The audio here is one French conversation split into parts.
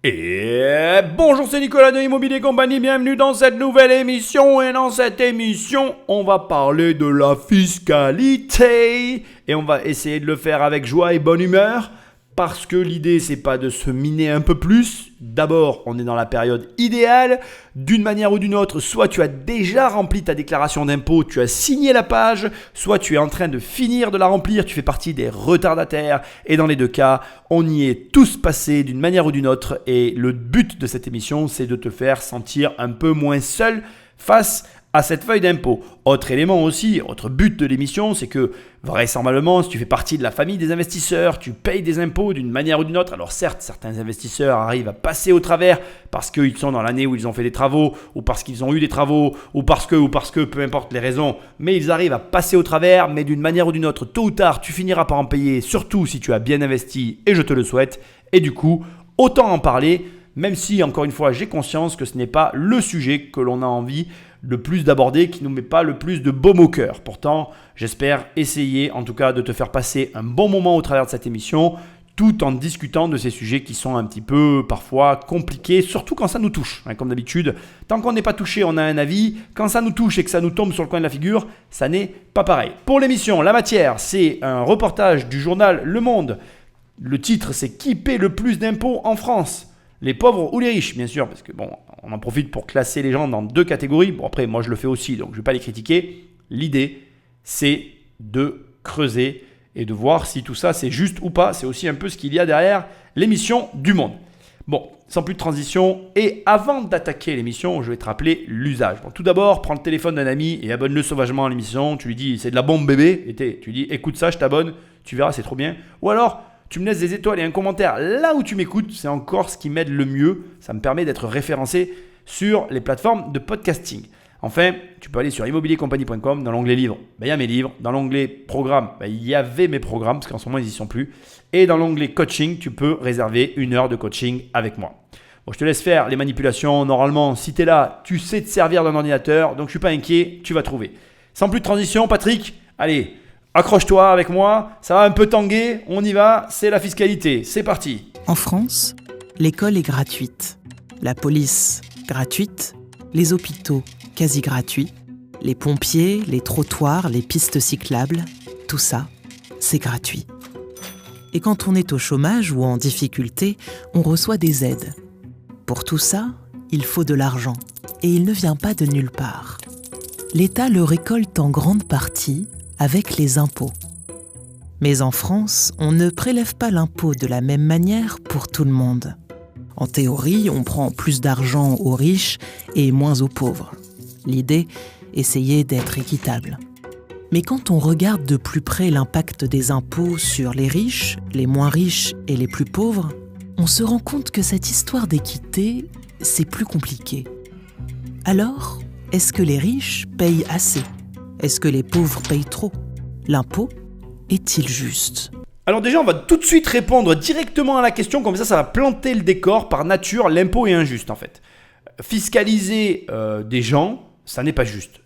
Et bonjour, c'est Nicolas de Immobilier Compagnie, bienvenue dans cette nouvelle émission. Et dans cette émission, on va parler de la fiscalité. Et on va essayer de le faire avec joie et bonne humeur. Parce que l'idée, c'est pas de se miner un peu plus. D'abord, on est dans la période idéale. D'une manière ou d'une autre, soit tu as déjà rempli ta déclaration d'impôt, tu as signé la page, soit tu es en train de finir de la remplir, tu fais partie des retardataires. Et dans les deux cas, on y est tous passés d'une manière ou d'une autre. Et le but de cette émission, c'est de te faire sentir un peu moins seul face à cette feuille d'impôt. Autre élément aussi, autre but de l'émission, c'est que vraisemblablement, si tu fais partie de la famille des investisseurs, tu payes des impôts d'une manière ou d'une autre. Alors certes, certains investisseurs arrivent à passer au travers parce qu'ils sont dans l'année où ils ont fait des travaux, ou parce qu'ils ont eu des travaux, ou parce que, peu importe les raisons, mais ils arrivent à passer au travers, mais d'une manière ou d'une autre, tôt ou tard, tu finiras par en payer, surtout si tu as bien investi, et je te le souhaite. Et du coup, autant en parler, même si, encore une fois, j'ai conscience que ce n'est pas le sujet que l'on a envie le plus d'aborder, qui ne nous met pas le plus de baume au cœur. Pourtant, j'espère essayer en tout cas de te faire passer un bon moment au travers de cette émission, tout en discutant de ces sujets qui sont un petit peu parfois compliqués, surtout quand ça nous touche. Comme d'habitude, tant qu'on n'est pas touché, on a un avis. Quand ça nous touche et que ça nous tombe sur le coin de la figure, ça n'est pas pareil. Pour l'émission, la matière, c'est un reportage du journal Le Monde. Le titre, c'est « Qui paie le plus d'impôts en France ? Les pauvres ou les riches ?» Bien sûr, parce que bon, on en profite pour classer les gens dans deux catégories. Bon, après, moi, je le fais aussi, donc je ne vais pas les critiquer. L'idée, c'est de creuser et de voir si tout ça, c'est juste ou pas. C'est aussi un peu ce qu'il y a derrière l'émission du Monde. Bon, sans plus de transition, et avant d'attaquer l'émission, je vais te rappeler l'usage. Bon, tout d'abord, prends le téléphone d'un ami et abonne-le sauvagement à l'émission. Tu lui dis, c'est de la bombe bébé. Et tu lui dis, écoute ça, je t'abonne. Tu verras, c'est trop bien. Ou alors, tu me laisses des étoiles et un commentaire là où tu m'écoutes. C'est encore ce qui m'aide le mieux. Ça me permet d'être référencé sur les plateformes de podcasting. Enfin, tu peux aller sur immobiliercompagnie.com. Dans l'onglet livres, il y a mes livres. Dans l'onglet programme, il y avait mes programmes parce qu'en ce moment, ils n'y sont plus. Et dans l'onglet coaching, tu peux réserver 1 heure de coaching avec moi. Bon, je te laisse faire les manipulations. Normalement, si tu es là, tu sais te servir d'un ordinateur. Donc, je ne suis pas inquiet. Tu vas trouver. Sans plus de transition, Patrick, allez, accroche-toi avec moi, ça va un peu tanguer, on y va, c'est la fiscalité, c'est parti. En France, l'école est gratuite, la police gratuite, les hôpitaux quasi gratuits, les pompiers, les trottoirs, les pistes cyclables, tout ça, c'est gratuit. Et quand on est au chômage ou en difficulté, on reçoit des aides. Pour tout ça, il faut de l'argent, et il ne vient pas de nulle part. L'État le récolte en grande partie avec les impôts. Mais en France, on ne prélève pas l'impôt de la même manière pour tout le monde. En théorie, on prend plus d'argent aux riches et moins aux pauvres. L'idée, essayer d'être équitable. Mais quand on regarde de plus près l'impact des impôts sur les riches, les moins riches et les plus pauvres, on se rend compte que cette histoire d'équité, c'est plus compliqué. Alors, est-ce que les riches payent assez ? Est-ce que les pauvres payent trop ? L'impôt est-il juste ? Alors déjà, on va tout de suite répondre directement à la question, comme ça va planter le décor. Par nature, l'impôt est injuste en fait. Fiscaliser des gens, ça n'est pas juste.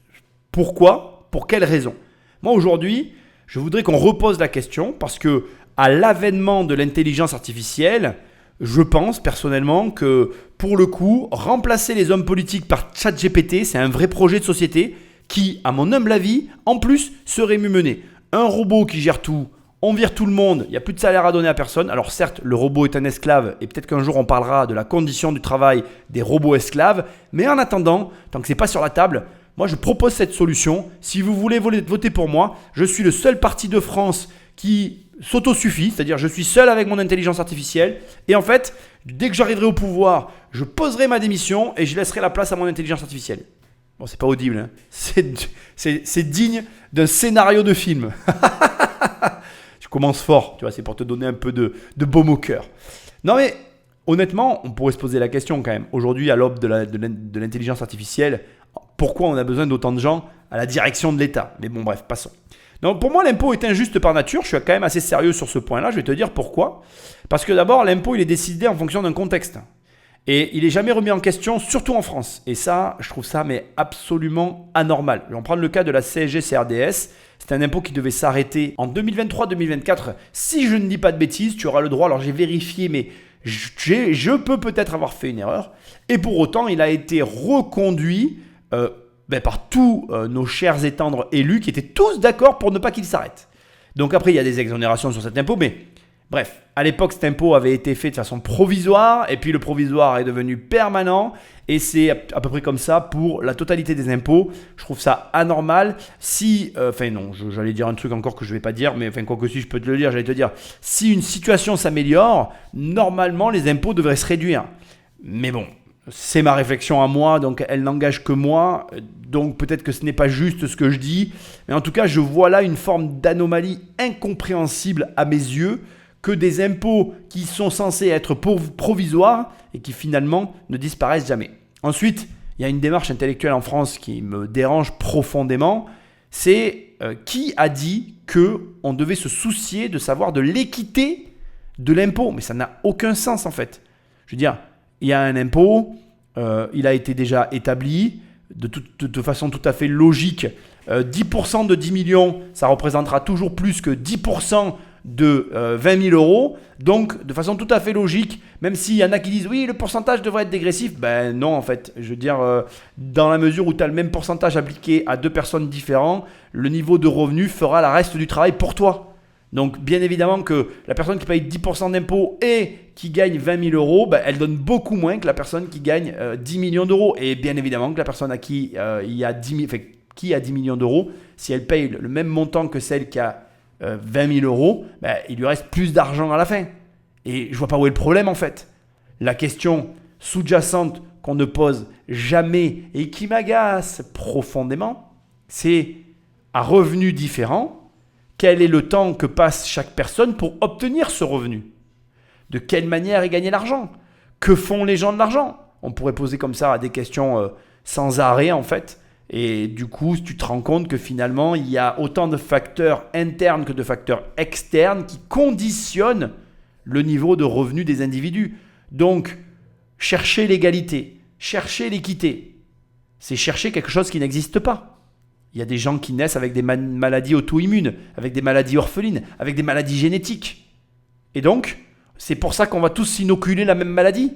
Pourquoi ? Pour quelles raisons ? Moi aujourd'hui, je voudrais qu'on repose la question parce que à l'avènement de l'intelligence artificielle, je pense personnellement que pour le coup, remplacer les hommes politiques par ChatGPT, c'est un vrai projet de société qui, à mon humble avis, en plus, serait mieux mené. Un robot qui gère tout, on vire tout le monde, il n'y a plus de salaire à donner à personne. Alors certes, le robot est un esclave et peut-être qu'un jour on parlera de la condition du travail des robots esclaves. Mais en attendant, tant que ce n'est pas sur la table, moi je propose cette solution. Si vous voulez voter pour moi, je suis le seul parti de France qui s'autosuffit, c'est-à-dire je suis seul avec mon intelligence artificielle. Et en fait, dès que j'arriverai au pouvoir, je poserai ma démission et je laisserai la place à mon intelligence artificielle. Bon, c'est pas audible, hein. C'est digne d'un scénario de film. Je commence fort, tu vois, c'est pour te donner un peu de baume au cœur. Non mais, honnêtement, on pourrait se poser la question quand même. Aujourd'hui, à l'aube de l'intelligence artificielle, pourquoi on a besoin d'autant de gens à la direction de l'État ? Mais bon, bref, passons. Donc pour moi, l'impôt est injuste par nature. Je suis quand même assez sérieux sur ce point-là. Je vais te dire pourquoi. Parce que d'abord, l'impôt, il est décidé en fonction d'un contexte. Et il n'est jamais remis en question, surtout en France. Et ça, je trouve ça mais absolument anormal. Je vais en prendre le cas de la CSG-CRDS. C'est un impôt qui devait s'arrêter en 2023-2024. Si je ne dis pas de bêtises, tu auras le droit, alors j'ai vérifié, mais je peux peut-être avoir fait une erreur. Et pour autant, il a été reconduit par tous nos chers et tendres élus qui étaient tous d'accord pour ne pas qu'il s'arrête. Donc après, il y a des exonérations sur cet impôt, mais bref, à l'époque, cet impôt avait été fait de façon provisoire, et puis le provisoire est devenu permanent, et c'est à peu près comme ça pour la totalité des impôts. Je trouve ça anormal. J'allais dire un truc encore que je ne vais pas dire, mais quoi que si je peux te le dire, j'allais te dire, si une situation s'améliore, normalement, les impôts devraient se réduire. Mais bon, c'est ma réflexion à moi, donc elle n'engage que moi, donc peut-être que ce n'est pas juste ce que je dis, mais en tout cas, je vois là une forme d'anomalie incompréhensible à mes yeux, que des impôts qui sont censés être provisoires et qui finalement ne disparaissent jamais. Ensuite, il y a une démarche intellectuelle en France qui me dérange profondément, c'est qui a dit qu'on devait se soucier de savoir de l'équité de l'impôt, mais ça n'a aucun sens en fait. Je veux dire, il y a un impôt, il a été déjà établi de façon tout à fait logique. 10% de 10 millions, ça représentera toujours plus que 10% de 20 000 euros. Donc, de façon tout à fait logique, même s'il y en a qui disent oui, le pourcentage devrait être dégressif, ben non en fait. Je veux dire, dans la mesure où tu as le même pourcentage appliqué à deux personnes différentes, le niveau de revenu fera le reste du travail pour toi. Donc, bien évidemment que la personne qui paye 10% d'impôts et qui gagne 20 000 euros, ben, elle donne beaucoup moins que la personne qui gagne 10 millions d'euros. Et bien évidemment que la personne à qui qui a 10 millions d'euros, si elle paye le même montant que celle qui a 20 000 euros, ben, il lui reste plus d'argent à la fin. Et je vois pas où est le problème en fait. La question sous-jacente qu'on ne pose jamais et qui m'agace profondément, c'est à revenu différent, quel est le temps que passe chaque personne pour obtenir ce revenu? De quelle manière est gagné l'argent? Que font les gens de l'argent? On pourrait poser comme ça des questions sans arrêt en fait. Et du coup, tu te rends compte que finalement, il y a autant de facteurs internes que de facteurs externes qui conditionnent le niveau de revenu des individus. Donc, chercher l'égalité, chercher l'équité, c'est chercher quelque chose qui n'existe pas. Il y a des gens qui naissent avec des maladies auto-immunes, avec des maladies orphelines, avec des maladies génétiques. Et donc, c'est pour ça qu'on va tous s'inoculer la même maladie.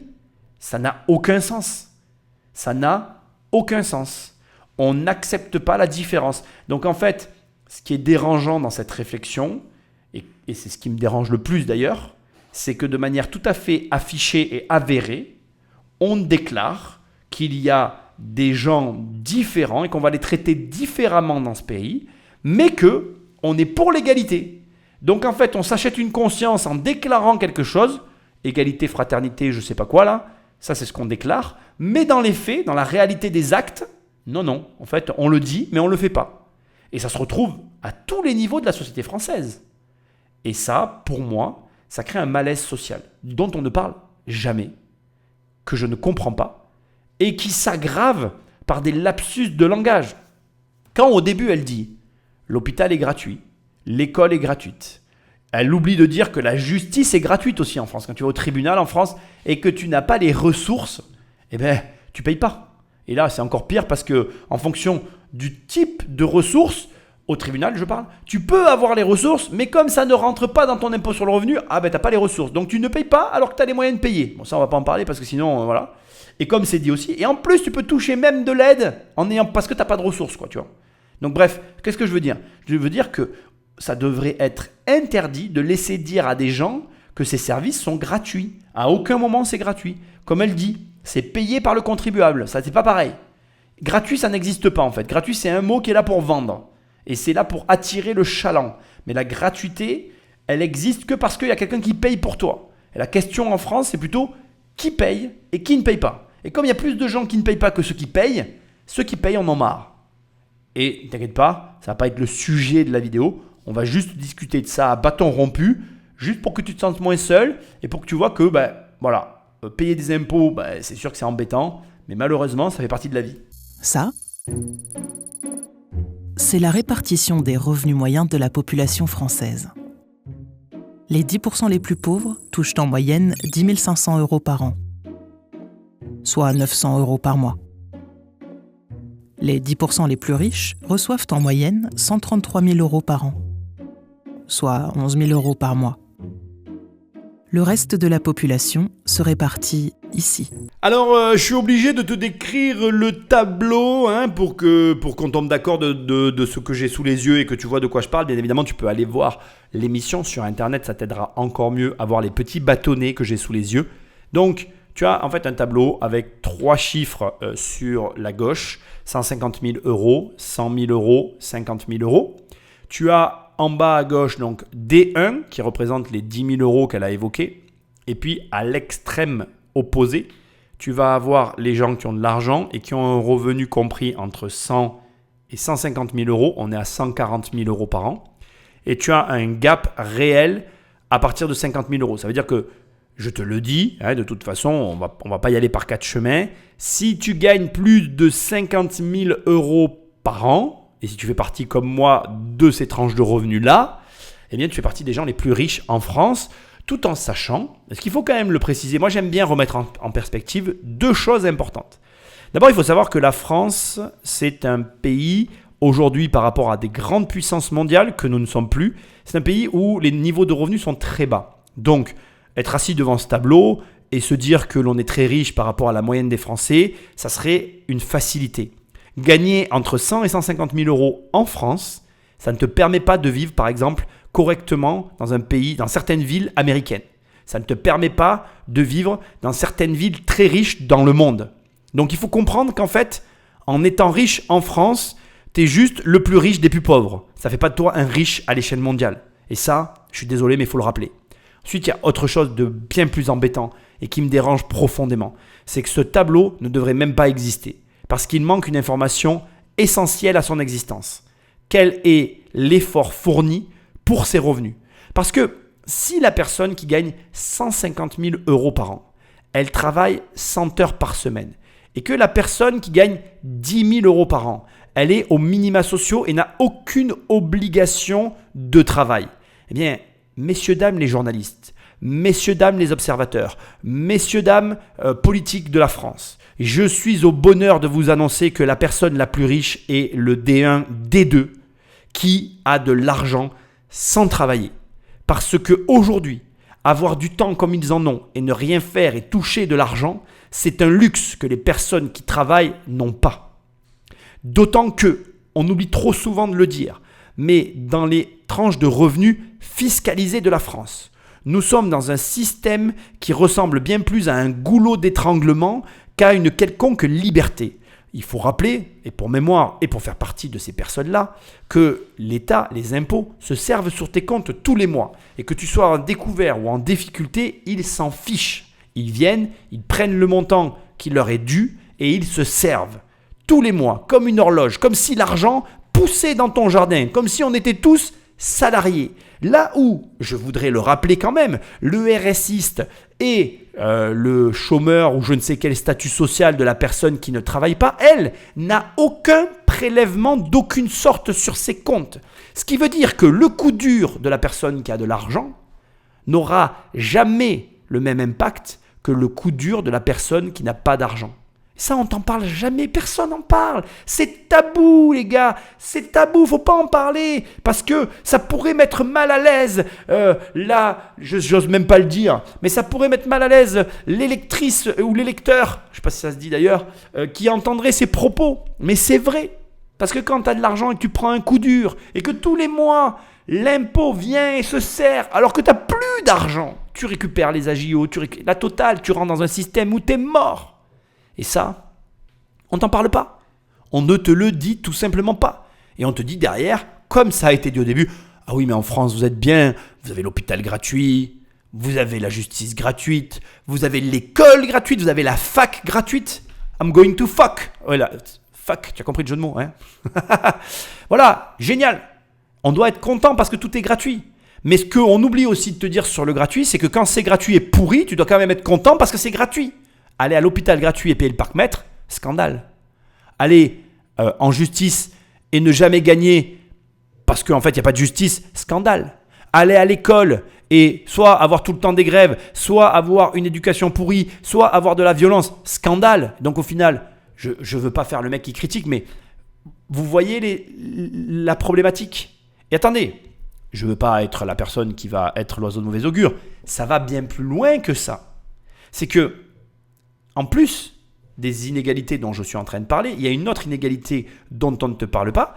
Ça n'a aucun sens. Ça n'a aucun sens. On n'accepte pas la différence. Donc en fait, ce qui est dérangeant dans cette réflexion, et c'est ce qui me dérange le plus d'ailleurs, c'est que de manière tout à fait affichée et avérée, on déclare qu'il y a des gens différents et qu'on va les traiter différemment dans ce pays, mais qu'on est pour l'égalité. Donc en fait, on s'achète une conscience en déclarant quelque chose, égalité, fraternité, je ne sais pas quoi là, ça c'est ce qu'on déclare, mais dans les faits, dans la réalité des actes, non, en fait, on le dit, mais on ne le fait pas. Et ça se retrouve à tous les niveaux de la société française. Et ça, pour moi, ça crée un malaise social dont on ne parle jamais, que je ne comprends pas, et qui s'aggrave par des lapsus de langage. Quand au début elle dit « l'hôpital est gratuit, l'école est gratuite », elle oublie de dire que la justice est gratuite aussi en France. Quand tu vas au tribunal en France et que tu n'as pas les ressources, eh ben, tu ne payes pas. Et là, c'est encore pire parce que en fonction du type de ressources, au tribunal, je parle, tu peux avoir les ressources, mais comme ça ne rentre pas dans ton impôt sur le revenu, tu n'as pas les ressources. Donc, tu ne payes pas alors que tu as les moyens de payer. Bon, ça, on ne va pas en parler parce que sinon, voilà. Et comme c'est dit aussi, et en plus, tu peux toucher même de l'aide parce que tu n'as pas de ressources, quoi, tu vois. Donc, bref, qu'est-ce que je veux dire? Je veux dire que ça devrait être interdit de laisser dire à des gens que ces services sont gratuits. À aucun moment, c'est gratuit. Comme elle dit, c'est payé par le contribuable. Ça, c'est pas pareil. Gratuit, ça n'existe pas en fait. Gratuit, c'est un mot qui est là pour vendre. Et c'est là pour attirer le chaland. Mais la gratuité, elle existe que parce qu'il y a quelqu'un qui paye pour toi. Et la question en France, c'est plutôt qui paye et qui ne paye pas. Et comme il y a plus de gens qui ne payent pas que ceux qui payent en ont marre. Et t'inquiète pas, ça va pas être le sujet de la vidéo. On va juste discuter de ça à bâton rompu, juste pour que tu te sentes moins seul et pour que tu vois que, payer des impôts, c'est sûr que c'est embêtant, mais malheureusement, ça fait partie de la vie. Ça, c'est la répartition des revenus moyens de la population française. Les 10% les plus pauvres touchent en moyenne 10 500 € par an, soit 900 € par mois. Les 10% les plus riches reçoivent en moyenne 133 000 € par an, soit 11 000 € par mois. Le reste de la population se répartit ici. Alors, je suis obligé de te décrire le tableau pour qu'on tombe d'accord de ce que j'ai sous les yeux et que tu vois de quoi je parle. Bien évidemment, tu peux aller voir l'émission sur Internet, ça t'aidera encore mieux à voir les petits bâtonnets que j'ai sous les yeux. Donc, tu as en fait un tableau avec 3 chiffres sur la gauche, 150 000 euros, 100 000 euros, 50 000 euros. Tu as en bas à gauche donc D1 qui représente les 10 000 euros qu'elle a évoqués. Et puis à l'extrême opposé, tu vas avoir les gens qui ont de l'argent et qui ont un revenu compris entre 100 et 150 000 euros. On est à 140 000 euros par an. Et tu as un gap réel à partir de 50 000 euros. Ça veut dire que, je te le dis, de toute façon, on va pas y aller par 4 chemins. Si tu gagnes plus de 50 000 euros par an, et si tu fais partie comme moi de ces tranches de revenus-là, eh bien tu fais partie des gens les plus riches en France, tout en sachant, parce qu'il faut quand même le préciser, moi j'aime bien remettre en perspective 2 choses importantes. D'abord, il faut savoir que la France, c'est un pays, aujourd'hui par rapport à des grandes puissances mondiales que nous ne sommes plus, c'est un pays où les niveaux de revenus sont très bas. Donc, être assis devant ce tableau et se dire que l'on est très riche par rapport à la moyenne des Français, ça serait une facilité. Gagner entre 100 et 150 000 euros en France, ça ne te permet pas de vivre, par exemple, correctement dans un pays, dans certaines villes américaines. Ça ne te permet pas de vivre dans certaines villes très riches dans le monde. Donc, il faut comprendre qu'en fait, en étant riche en France, tu es juste le plus riche des plus pauvres. Ça ne fait pas de toi un riche à l'échelle mondiale. Et ça, je suis désolé, mais il faut le rappeler. Ensuite, il y a autre chose de bien plus embêtant et qui me dérange profondément. C'est que ce tableau ne devrait même pas exister. Parce qu'il manque une information essentielle à son existence. Quel est l'effort fourni pour ses revenus? Parce que si la personne qui gagne 150 000 euros par an, elle travaille 100 heures par semaine, et que la personne qui gagne 10 000 euros par an, elle est aux minima sociaux et n'a aucune obligation de travail, eh bien, messieurs, dames les journalistes, messieurs, dames les observateurs, messieurs, dames politiques de la France, je suis au bonheur de vous annoncer que la personne la plus riche est le D1, D2 qui a de l'argent sans travailler. Parce qu'aujourd'hui, avoir du temps comme ils en ont et ne rien faire et toucher de l'argent, c'est un luxe que les personnes qui travaillent n'ont pas. D'autant que, on oublie trop souvent de le dire, mais dans les tranches de revenus fiscalisées de la France, nous sommes dans un système qui ressemble bien plus à un goulot d'étranglement qu'à une quelconque liberté. Il faut rappeler, et pour mémoire et pour faire partie de ces personnes-là, que l'État, les impôts, se servent sur tes comptes tous les mois. Et que tu sois en découvert ou en difficulté, ils s'en fichent. Ils viennent, ils prennent le montant qui leur est dû et ils se servent. Tous les mois, comme une horloge, comme si l'argent poussait dans ton jardin, comme si on était tous salariés. Là où, je voudrais le rappeler quand même, le RSiste et le chômeur ou je ne sais quel statut social de la personne qui ne travaille pas, elle n'a aucun prélèvement d'aucune sorte sur ses comptes. Ce qui veut dire que le coup dur de la personne qui a de l'argent n'aura jamais le même impact que le coup dur de la personne qui n'a pas d'argent. Ça, on t'en parle jamais, personne n'en parle. C'est tabou, les gars, c'est tabou, faut pas en parler. Parce que ça pourrait mettre mal à l'aise, j'ose même pas le dire, mais ça pourrait mettre mal à l'aise l'électrice ou l'électeur, je sais pas si ça se dit d'ailleurs, qui entendrait ces propos. Mais c'est vrai, parce que quand tu as de l'argent et que tu prends un coup dur, et que tous les mois, l'impôt vient et se sert, alors que tu n'as plus d'argent, tu récupères les AJO, la totale, tu rentres dans un système où tu es mort. Et ça, on t'en parle pas. On ne te le dit tout simplement pas. Et on te dit derrière, comme ça a été dit au début, ah oui mais en France vous êtes bien, vous avez l'hôpital gratuit, vous avez la justice gratuite, vous avez l'école gratuite, vous avez la fac gratuite. I'm going to fuck. Voilà, fuck, tu as compris le jeu de mots, hein? Voilà, génial. On doit être content parce que tout est gratuit. Mais ce qu'on oublie aussi de te dire sur le gratuit, c'est que quand c'est gratuit et pourri, tu dois quand même être content parce que c'est gratuit. Aller à l'hôpital gratuit et payer le parc-mètre, scandale. Aller en justice et ne jamais gagner parce qu'en fait, il n'y a pas de justice, scandale. Aller à l'école et soit avoir tout le temps des grèves, soit avoir une éducation pourrie, soit avoir de la violence, scandale. Donc au final, je ne veux pas faire le mec qui critique, mais vous voyez la problématique. Et attendez, je veux pas être la personne qui va être l'oiseau de mauvais augure. Ça va bien plus loin que ça. C'est que, en plus des inégalités dont je suis en train de parler, il y a une autre inégalité dont on ne te parle pas,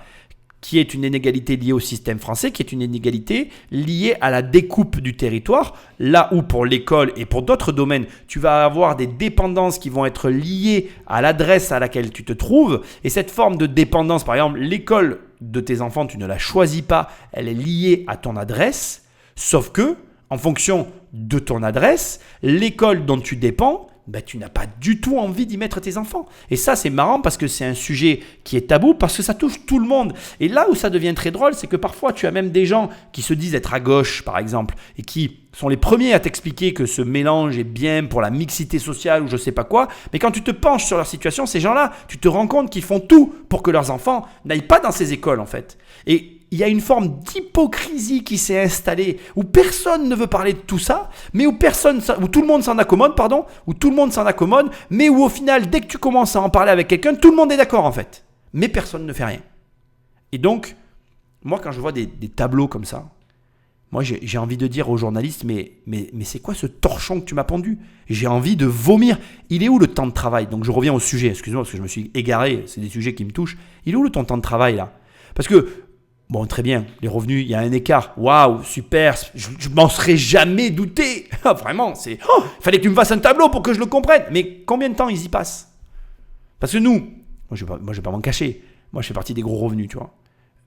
qui est une inégalité liée au système français, qui est une inégalité liée à la découpe du territoire, là où pour l'école et pour d'autres domaines, tu vas avoir des dépendances qui vont être liées à l'adresse à laquelle tu te trouves. Et cette forme de dépendance, par exemple, l'école de tes enfants, tu ne la choisis pas, elle est liée à ton adresse, sauf que, en fonction de ton adresse, l'école dont tu dépends, tu n'as pas du tout envie d'y mettre tes enfants. Et ça, c'est marrant parce que c'est un sujet qui est tabou, parce que ça touche tout le monde. Et là où ça devient très drôle, c'est que parfois, tu as même des gens qui se disent être à gauche, par exemple, et qui sont les premiers à t'expliquer que ce mélange est bien pour la mixité sociale ou je sais pas quoi. Mais quand tu te penches sur leur situation, ces gens-là, tu te rends compte qu'ils font tout pour que leurs enfants n'aillent pas dans ces écoles, en fait. Et il y a une forme d'hypocrisie qui s'est installée, où personne ne veut parler de tout ça, mais où tout le monde s'en accommode, mais où au final, dès que tu commences à en parler avec quelqu'un, tout le monde est d'accord en fait. Mais personne ne fait rien. Et donc, moi quand je vois des tableaux comme ça, moi j'ai envie de dire aux journalistes, mais c'est quoi ce torchon que tu m'as pondu ? J'ai envie de vomir. Il est où le temps de travail ? Donc je reviens au sujet, excuse-moi parce que je me suis égaré, c'est des sujets qui me touchent. Il est où ton temps de travail là ? Parce que bon, très bien, les revenus, il y a un écart. Waouh, super, je m'en serais jamais douté. Vraiment, il fallait que tu me fasses un tableau pour que je le comprenne. Mais combien de temps ils y passent ? Parce que moi, je vais pas m'en cacher. Moi, je fais partie des gros revenus, tu vois.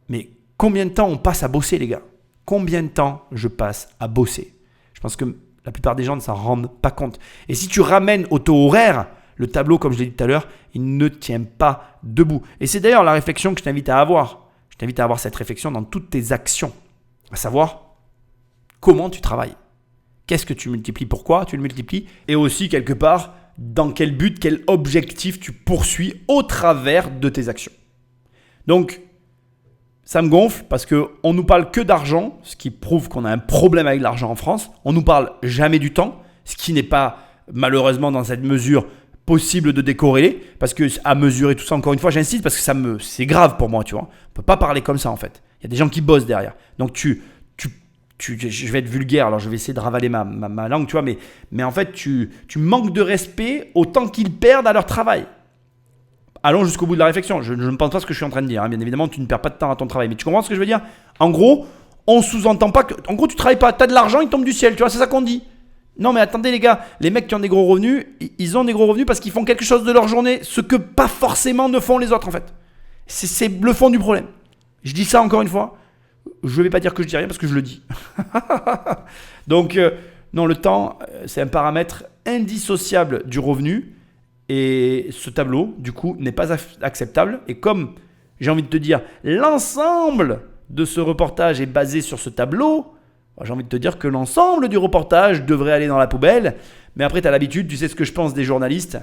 Mais combien de temps on passe à bosser, les gars ? Combien de temps je passe à bosser ? Je pense que la plupart des gens ne s'en rendent pas compte. Et si tu ramènes au taux horaire, le tableau, comme je l'ai dit tout à l'heure, il ne tient pas debout. Et c'est d'ailleurs la réflexion que je t'invite à avoir. Je t'invite à avoir cette réflexion dans toutes tes actions, à savoir comment tu travailles, qu'est-ce que tu multiplies, pourquoi tu le multiplies, et aussi quelque part dans quel but, quel objectif tu poursuis au travers de tes actions. Donc, ça me gonfle parce qu'on ne nous parle que d'argent, ce qui prouve qu'on a un problème avec l'argent en France. On ne nous parle jamais du temps, ce qui n'est pas malheureusement dans cette mesure possible de décorréler, parce que à mesurer tout ça, encore une fois, j'insiste, parce que c'est grave pour moi, tu vois. On peut pas parler comme ça, en fait. Il y a des gens qui bossent derrière. Donc, je vais être vulgaire, alors je vais essayer de ravaler ma langue, tu vois, mais en fait, tu manques de respect au temps qu'ils perdent à leur travail. Allons jusqu'au bout de la réflexion. Je ne pense pas ce que je suis en train de dire, hein. Bien évidemment, tu ne perds pas de temps à ton travail, mais tu comprends ce que je veux dire ? En gros, on sous-entend pas que... En gros, tu travailles pas, tu as de l'argent, il tombe du ciel, tu vois, c'est ça qu'on dit. Non mais attendez les gars, les mecs qui ont des gros revenus, ils ont des gros revenus parce qu'ils font quelque chose de leur journée, ce que pas forcément ne font les autres en fait. C'est le fond du problème. Je dis ça encore une fois, je vais pas dire que je dis rien parce que je le dis. Donc non, le temps, c'est un paramètre indissociable du revenu et ce tableau du coup n'est pas acceptable. Et comme j'ai envie de te dire, l'ensemble de ce reportage est basé sur ce tableau, j'ai envie de te dire que l'ensemble du reportage devrait aller dans la poubelle. Mais après, tu as l'habitude, tu sais ce que je pense des journalistes.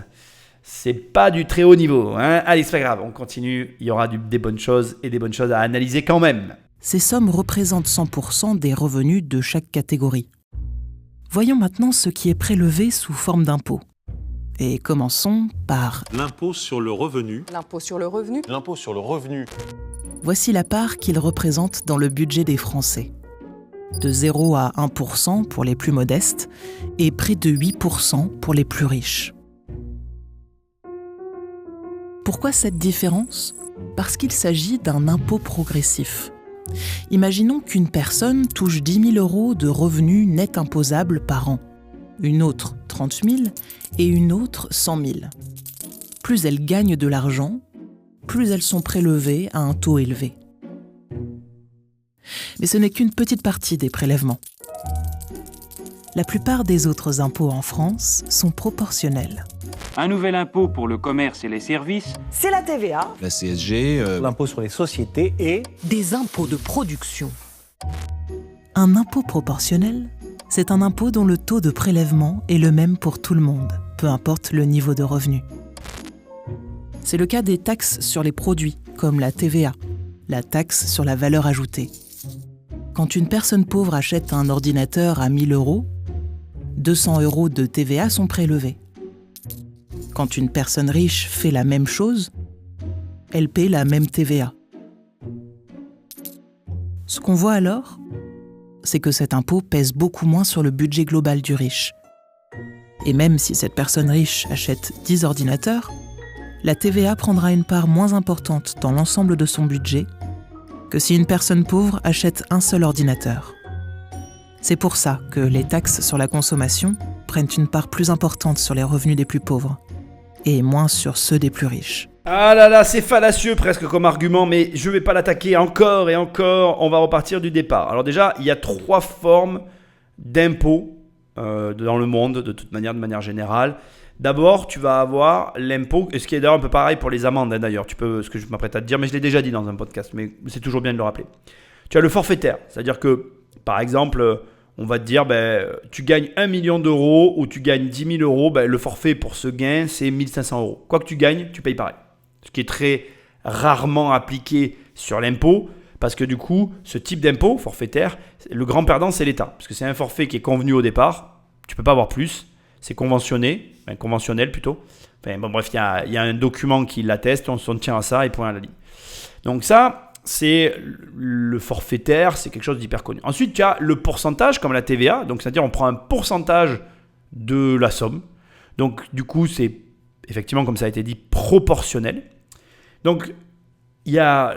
C'est pas du très haut niveau. Hein. Allez, c'est pas grave, on continue. Il y aura des bonnes choses et des bonnes choses à analyser quand même. Ces sommes représentent 100% des revenus de chaque catégorie. Voyons maintenant ce qui est prélevé sous forme d'impôt. Et commençons par l'impôt sur le revenu. L'impôt sur le revenu. L'impôt sur le revenu. Voici la part qu'il représente dans le budget des Français. De 0 à 1% pour les plus modestes et près de 8% pour les plus riches. Pourquoi cette différence ? Parce qu'il s'agit d'un impôt progressif. Imaginons qu'une personne touche 10 000 euros de revenus nets imposables par an, une autre 30 000 et une autre 100 000. Plus elles gagnent de l'argent, plus elles sont prélevées à un taux élevé. Mais ce n'est qu'une petite partie des prélèvements. La plupart des autres impôts en France sont proportionnels. Un nouvel impôt pour le commerce et les services. C'est la TVA. La CSG, l'impôt sur les sociétés et des impôts de production. Un impôt proportionnel, c'est un impôt dont le taux de prélèvement est le même pour tout le monde, peu importe le niveau de revenu. C'est le cas des taxes sur les produits, comme la TVA, la taxe sur la valeur ajoutée. Quand une personne pauvre achète un ordinateur à 1 000 euros, 200 euros de TVA sont prélevés. Quand une personne riche fait la même chose, elle paie la même TVA. Ce qu'on voit alors, c'est que cet impôt pèse beaucoup moins sur le budget global du riche. Et même si cette personne riche achète 10 ordinateurs, la TVA prendra une part moins importante dans l'ensemble de son budget que si une personne pauvre achète un seul ordinateur. C'est pour ça que les taxes sur la consommation prennent une part plus importante sur les revenus des plus pauvres et moins sur ceux des plus riches. Ah là là, c'est fallacieux presque comme argument, mais je vais pas l'attaquer encore et encore, on va repartir du départ. Alors déjà, il y a 3 formes d'impôts dans le monde, de manière générale. D'abord, tu vas avoir l'impôt, ce qui est d'ailleurs un peu pareil pour les amendes, d'ailleurs, ce que je m'apprête à te dire, mais je l'ai déjà dit dans un podcast, mais c'est toujours bien de le rappeler. Tu as le forfaitaire, c'est-à-dire que, par exemple, on va te dire, tu gagnes 1 million d'euros ou tu gagnes 10 000 euros, le forfait pour ce gain, c'est 1 500 euros. Quoi que tu gagnes, tu payes pareil. Ce qui est très rarement appliqué sur l'impôt, parce que du coup, ce type d'impôt forfaitaire, le grand perdant, c'est l'État. Parce que c'est un forfait qui est convenu au départ, tu ne peux pas avoir plus, c'est conventionnel plutôt. Enfin, bon, bref, il y a un document qui l'atteste, on s'en tient à ça et point à la ligne. Donc ça, c'est le forfaitaire, c'est quelque chose d'hyper connu. Ensuite, tu as le pourcentage, comme la TVA, donc c'est-à-dire on prend un pourcentage de la somme. Donc du coup, c'est effectivement, comme ça a été dit, proportionnel. Donc, il y a...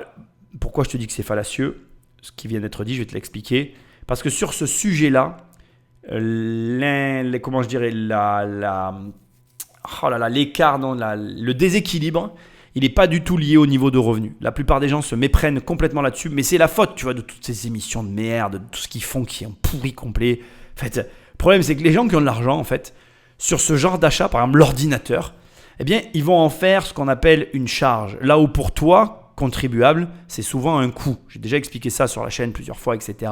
Pourquoi je te dis que c'est fallacieux, ce qui vient d'être dit, je vais te l'expliquer. Parce que sur ce sujet-là, l'écart, le déséquilibre, il n'est pas du tout lié au niveau de revenu. La plupart des gens se méprennent complètement là-dessus, mais c'est la faute, tu vois, de toutes ces émissions de merde, de tout ce qu'ils font qui est un pourri complet. En fait, le problème, c'est que les gens qui ont de l'argent, en fait, sur ce genre d'achat, par exemple l'ordinateur, eh bien, ils vont en faire ce qu'on appelle une charge. Là où pour toi, contribuable, c'est souvent un coût. J'ai déjà expliqué ça sur la chaîne plusieurs fois, etc.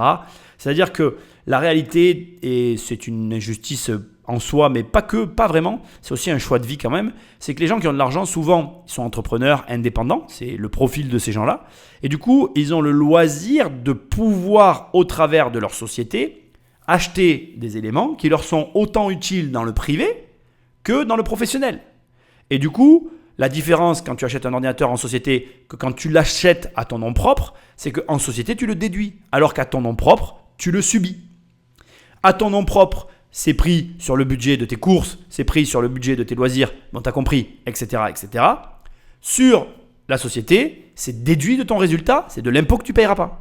C'est-à-dire que la réalité, et c'est une injustice en soi, mais pas vraiment, c'est aussi un choix de vie quand même, c'est que les gens qui ont de l'argent, souvent, ils sont entrepreneurs indépendants, c'est le profil de ces gens-là, et du coup, ils ont le loisir de pouvoir, au travers de leur société, acheter des éléments qui leur sont autant utiles dans le privé que dans le professionnel. Et du coup, la différence quand tu achètes un ordinateur en société que quand tu l'achètes à ton nom propre, c'est qu'en société, tu le déduis, alors qu'à ton nom propre, tu le subis. À ton nom propre, c'est pris sur le budget de tes courses, c'est pris sur le budget de tes loisirs, bon, tu as compris, etc., etc. Sur la société, c'est déduit de ton résultat, c'est de l'impôt que tu ne payeras pas.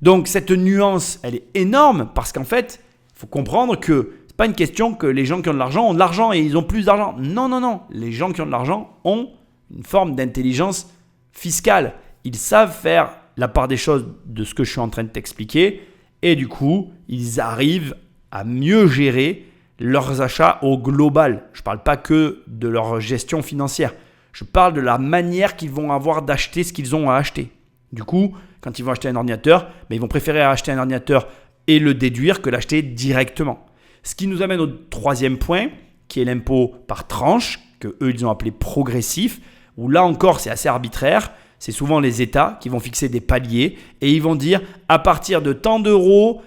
Donc, cette nuance, elle est énorme parce qu'en fait, il faut comprendre que pas une question que les gens qui ont de l'argent et ils ont plus d'argent. Non, non, non. Les gens qui ont de l'argent ont une forme d'intelligence fiscale. Ils savent faire la part des choses de ce que je suis en train de t'expliquer et du coup, ils arrivent à mieux gérer leurs achats au global. Je ne parle pas que de leur gestion financière. Je parle de la manière qu'ils vont avoir d'acheter ce qu'ils ont à acheter. Du coup, quand ils vont acheter un ordinateur, ils vont préférer acheter un ordinateur et le déduire que l'acheter directement. Ce qui nous amène au 3e point, qui est l'impôt par tranche, que eux ils ont appelé progressif, où là encore c'est assez arbitraire. C'est souvent les États qui vont fixer des paliers et ils vont dire à partir de tant d'euros,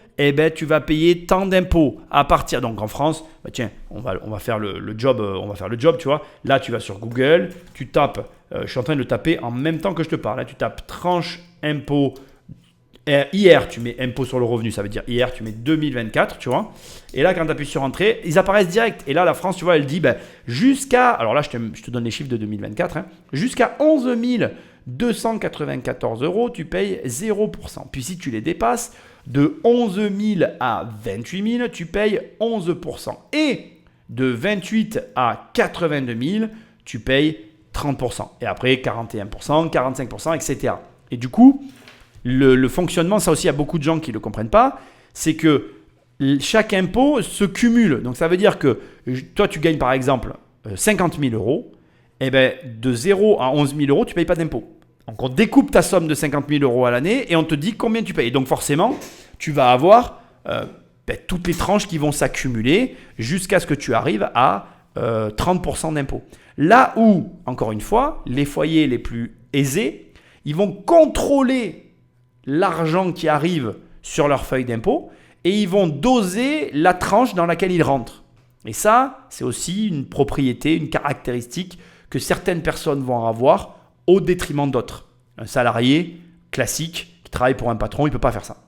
tu vas payer tant d'impôts. Donc en France, tiens, on va faire le job, tu vois. Là, tu vas sur Google, tu tapes, je suis en train de le taper en même temps que je te parle. Là, tu tapes tranche impôt. Hier, tu mets impôt sur le revenu, ça veut dire hier, tu mets 2024, tu vois. Et là, quand tu appuies sur entrée, ils apparaissent direct. Et là, la France, tu vois, elle dit jusqu'à, alors là, je te donne les chiffres de 2024, jusqu'à 11 294 euros, tu payes 0%. Puis si tu les dépasses, de 11 000 à 28 000, tu payes 11%. Et de 28 à 82 000, tu payes 30%. Et après, 41%, 45%, etc. Et du coup, le fonctionnement, ça aussi, il y a beaucoup de gens qui ne le comprennent pas, c'est que chaque impôt se cumule. Donc, ça veut dire que toi, tu gagnes par exemple 50 000 euros, et de 0 à 11 000 euros, tu ne payes pas d'impôt. Donc, on découpe ta somme de 50 000 euros à l'année et on te dit combien tu payes. Et donc, forcément, tu vas avoir toutes les tranches qui vont s'accumuler jusqu'à ce que tu arrives à 30% d'impôt. Là où, encore une fois, les foyers les plus aisés, ils vont contrôler l'argent qui arrive sur leur feuille d'impôt et ils vont doser la tranche dans laquelle ils rentrent. Et ça, c'est aussi une propriété, une caractéristique que certaines personnes vont avoir au détriment d'autres. Un salarié classique qui travaille pour un patron, il ne peut pas faire ça.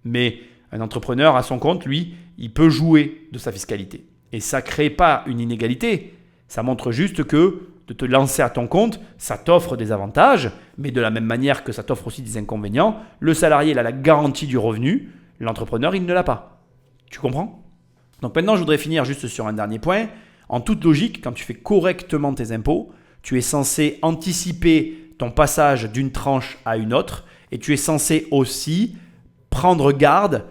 Mais Un entrepreneur à son compte, lui, il peut jouer de sa fiscalité. Et ça ne crée pas une inégalité. Ça montre juste que de te lancer à ton compte, ça t'offre des avantages, mais de la même manière que ça t'offre aussi des inconvénients. Le salarié, il a la garantie du revenu, l'entrepreneur, il ne l'a pas. Tu comprends ? Donc maintenant, je voudrais finir juste sur un dernier point. En toute logique, quand tu fais correctement tes impôts, tu es censé anticiper ton passage d'une tranche à une autre et tu es censé aussi prendre garde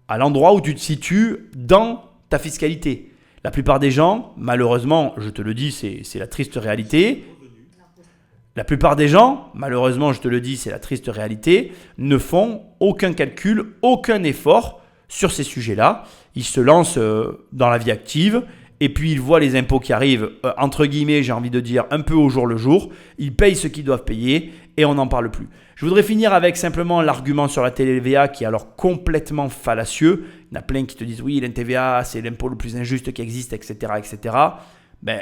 à l'endroit où tu te situes dans ta fiscalité. La plupart des gens, malheureusement, je te le dis, c'est la triste réalité. La plupart des gens, malheureusement, je te le dis, c'est la triste réalité, ne font aucun calcul, aucun effort sur ces sujets-là. Ils se lancent dans la vie active et puis ils voient les impôts qui arrivent, entre guillemets, j'ai envie de dire, un peu au jour le jour. Ils payent ce qu'ils doivent payer et on n'en parle plus. Je voudrais finir avec simplement l'argument sur la TVA qui est alors complètement fallacieux. Il y en a plein qui te disent oui, la TVA, c'est l'impôt le plus injuste qui existe, etc. etc. Ben,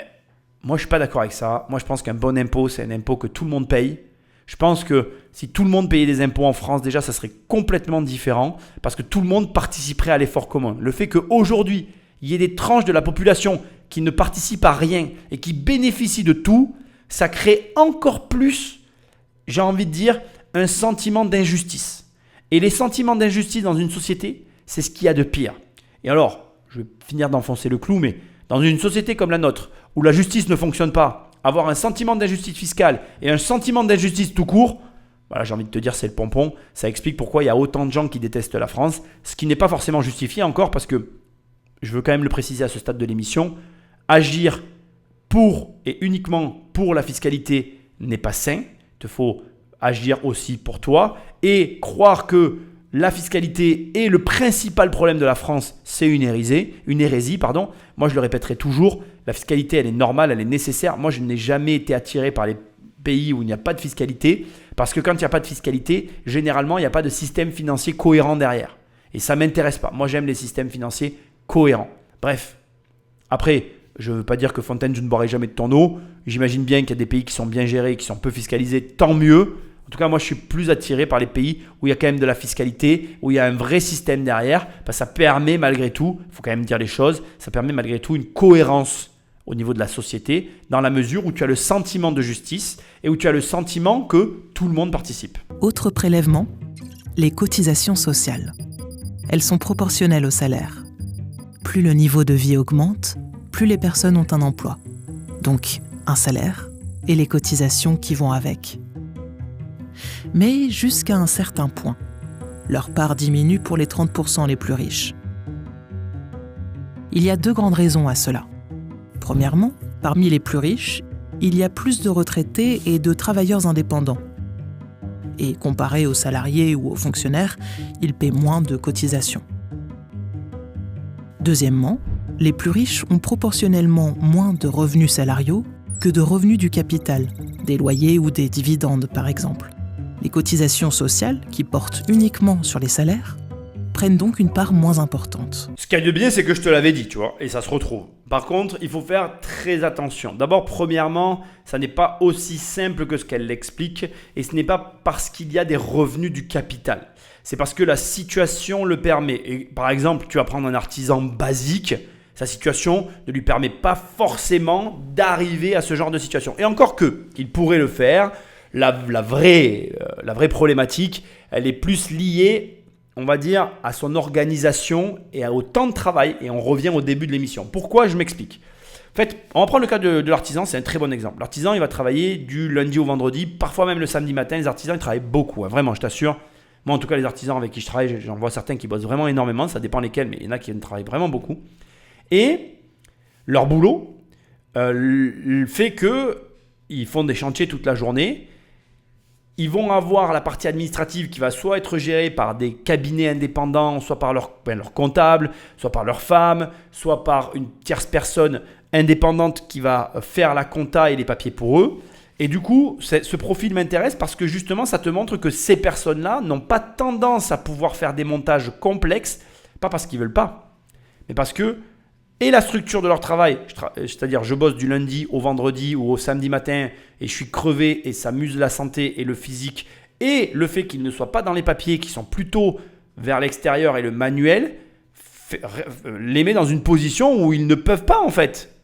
moi, je ne suis pas d'accord avec ça. Moi, je pense qu'un bon impôt, c'est un impôt que tout le monde paye. Je pense que si tout le monde payait des impôts en France, déjà, ça serait complètement différent parce que tout le monde participerait à l'effort commun. Le fait qu'aujourd'hui, il y ait des tranches de la population qui ne participent à rien et qui bénéficient de tout, ça crée encore plus, j'ai envie de dire, un sentiment d'injustice. Et les sentiments d'injustice dans une société, c'est ce qu'il y a de pire. Et alors, je vais finir d'enfoncer le clou, mais dans une société comme la nôtre, où la justice ne fonctionne pas, avoir un sentiment d'injustice fiscale et un sentiment d'injustice tout court, voilà, j'ai envie de te dire, c'est le pompon. Ça explique pourquoi il y a autant de gens qui détestent la France, ce qui n'est pas forcément justifié encore parce que, je veux quand même le préciser à ce stade de l'émission, agir pour et uniquement pour la fiscalité n'est pas sain. Il te faut agir aussi pour toi et croire que la fiscalité est le principal problème de la France, c'est une hérésie. Moi, je le répéterai toujours, la fiscalité, elle est normale, elle est nécessaire. Moi, je n'ai jamais été attiré par les pays où il n'y a pas de fiscalité parce que quand il n'y a pas de fiscalité, généralement, il n'y a pas de système financier cohérent derrière. Et ça ne m'intéresse pas. Moi, j'aime les systèmes financiers cohérents. Bref, après, je ne veux pas dire que Fontaine, je ne boirai jamais de ton eau. J'imagine bien qu'il y a des pays qui sont bien gérés, qui sont peu fiscalisés, tant mieux. En tout cas, moi, je suis plus attiré par les pays où il y a quand même de la fiscalité, où il y a un vrai système derrière. Parce que ça permet malgré tout, il faut quand même dire les choses, ça permet malgré tout une cohérence au niveau de la société, dans la mesure où tu as le sentiment de justice et où tu as le sentiment que tout le monde participe. Autre prélèvement, les cotisations sociales. Elles sont proportionnelles au salaire. Plus le niveau de vie augmente, plus les personnes ont un emploi. Donc, un salaire et les cotisations qui vont avec. Mais jusqu'à un certain point, leur part diminue pour les 30% les plus riches. Il y a deux grandes raisons à cela. Premièrement, parmi les plus riches, il y a plus de retraités et de travailleurs indépendants. Et comparé aux salariés ou aux fonctionnaires, ils paient moins de cotisations. Deuxièmement, les plus riches ont proportionnellement moins de revenus salariaux que de revenus du capital, des loyers ou des dividendes par exemple. Les cotisations sociales, qui portent uniquement sur les salaires, prennent donc une part moins importante. Ce qu'il y a de bien, c'est que je te l'avais dit, tu vois, et ça se retrouve. Par contre, il faut faire très attention. D'abord, premièrement, ça n'est pas aussi simple que ce qu'elle l'explique, et ce n'est pas parce qu'il y a des revenus du capital. C'est parce que la situation le permet. Et par exemple, tu vas prendre un artisan basique, sa situation ne lui permet pas forcément d'arriver à ce genre de situation. Et encore que, il pourrait le faire. La vraie problématique, elle est plus liée, on va dire, à son organisation et au temps de travail. Et on revient au début de l'émission. Pourquoi ? Je m'explique. En fait, on va prendre le cas de l'artisan, c'est un très bon exemple. L'artisan, il va travailler du lundi au vendredi, parfois même le samedi matin. Les artisans, ils travaillent beaucoup, hein, vraiment, je t'assure. Moi, en tout cas, les artisans avec qui je travaille, j'en vois certains qui bossent vraiment énormément. Ça dépend lesquels, mais il y en a qui travaillent vraiment beaucoup. Et leur boulot fait qu'ils font des chantiers toute la journée. Ils vont avoir la partie administrative qui va soit être gérée par des cabinets indépendants, soit par leur comptable, soit par leur femme, soit par une tierce personne indépendante qui va faire la compta et les papiers pour eux. Et du coup, ce profil m'intéresse parce que justement, ça te montre que ces personnes-là n'ont pas tendance à pouvoir faire des montages complexes, pas parce qu'ils ne veulent pas, mais parce que et la structure de leur travail, c'est-à-dire je bosse du lundi au vendredi ou au samedi matin et je suis crevé et ça m'use la santé et le physique, et le fait qu'ils ne soient pas dans les papiers, qui sont plutôt vers l'extérieur et le manuel les met dans une position où ils ne peuvent pas en fait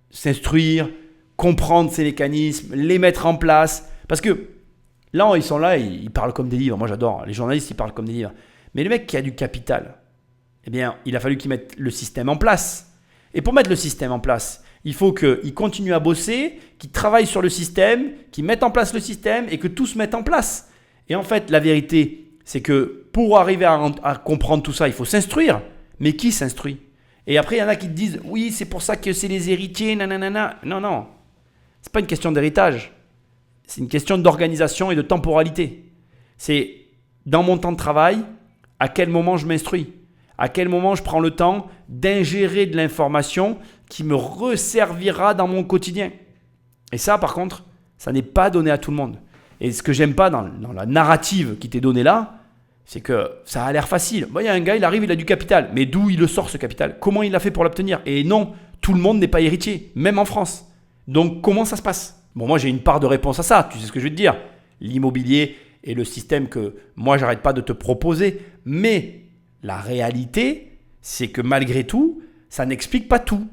s'instruire, comprendre ces mécanismes, les mettre en place. Parce que là, ils sont là, ils parlent comme des livres. Moi, j'adore. Les journalistes, ils parlent comme des livres. Mais le mec qui a du capital, eh bien, il a fallu qu'il mette le système en place. Et pour mettre le système en place, il faut qu'il continue à bosser, qu'il travaille sur le système, qu'il mette en place le système et que tout se mette en place. Et en fait, la vérité, c'est que pour arriver à comprendre tout ça, il faut s'instruire. Mais qui s'instruit ? Et après, il y en a qui te disent « Oui, c'est pour ça que c'est les héritiers, nanana. » Non. C'est pas une question d'héritage. C'est une question d'organisation et de temporalité. C'est dans mon temps de travail, à quel moment je m'instruis ? À quel moment je prends le temps d'ingérer de l'information qui me resservira dans mon quotidien. Et ça, par contre, ça n'est pas donné à tout le monde. Et ce que j'aime pas dans la narrative qui t'est donnée là, c'est que ça a l'air facile. Il y a un gars, il arrive, il a du capital. Mais d'où il le sort ce capital ? Comment il l'a fait pour l'obtenir ? Et non, tout le monde n'est pas héritier, même en France. Donc comment ça se passe ? Bon, moi j'ai une part de réponse à ça, tu sais ce que je veux te dire. L'immobilier est le système que moi j'arrête pas de te proposer. Mais la réalité, c'est que malgré tout, ça n'explique pas tout.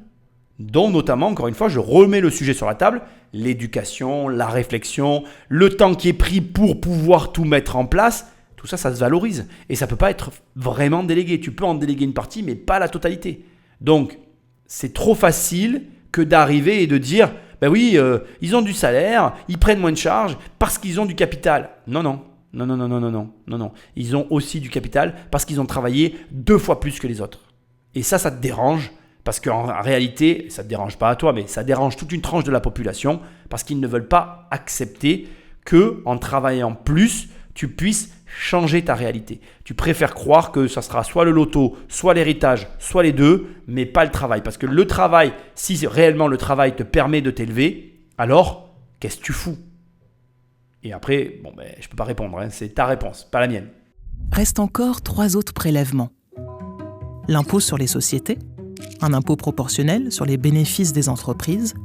Dont notamment, encore une fois, je remets le sujet sur la table, l'éducation, la réflexion, le temps qui est pris pour pouvoir tout mettre en place. Tout ça, ça se valorise. Et ça ne peut pas être vraiment délégué. Tu peux en déléguer une partie, mais pas la totalité. Donc, c'est trop facile que d'arriver et de dire « Ben oui, ils ont du salaire, ils prennent moins de charges parce qu'ils ont du capital. » Non. Ils ont aussi du capital parce qu'ils ont travaillé 2 fois plus que les autres. Et ça te dérange parce qu'en réalité, ça ne te dérange pas à toi, mais ça dérange toute une tranche de la population parce qu'ils ne veulent pas accepter qu'en travaillant plus, tu puisses changer ta réalité. Tu préfères croire que ça sera soit le loto, soit l'héritage, soit les deux, mais pas le travail. Parce que le travail, si réellement le travail te permet de t'élever, alors qu'est-ce que tu fous ? Et après, je ne peux pas répondre, c'est ta réponse, pas la mienne. Restent encore 3 autres prélèvements. L'impôt sur les sociétés, un impôt proportionnel sur les bénéfices des entreprises.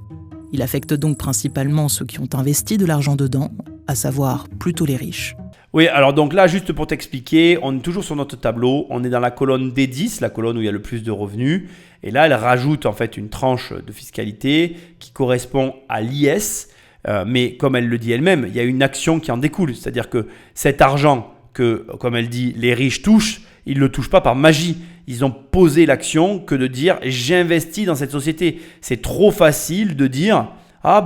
Il affecte donc principalement ceux qui ont investi de l'argent dedans, à savoir plutôt les riches. Oui, alors donc là, juste pour t'expliquer, on est toujours sur notre tableau, on est dans la colonne D10, la colonne où il y a le plus de revenus. Et là, elle rajoute en fait une tranche de fiscalité qui correspond à l'IS. Mais comme elle le dit elle-même, il y a une action qui en découle. C'est-à-dire que cet argent que, comme elle dit, les riches touchent, ils ne le touchent pas par magie. Ils ont posé l'action que de dire « j'investis dans cette société ». C'est trop facile de dire « ah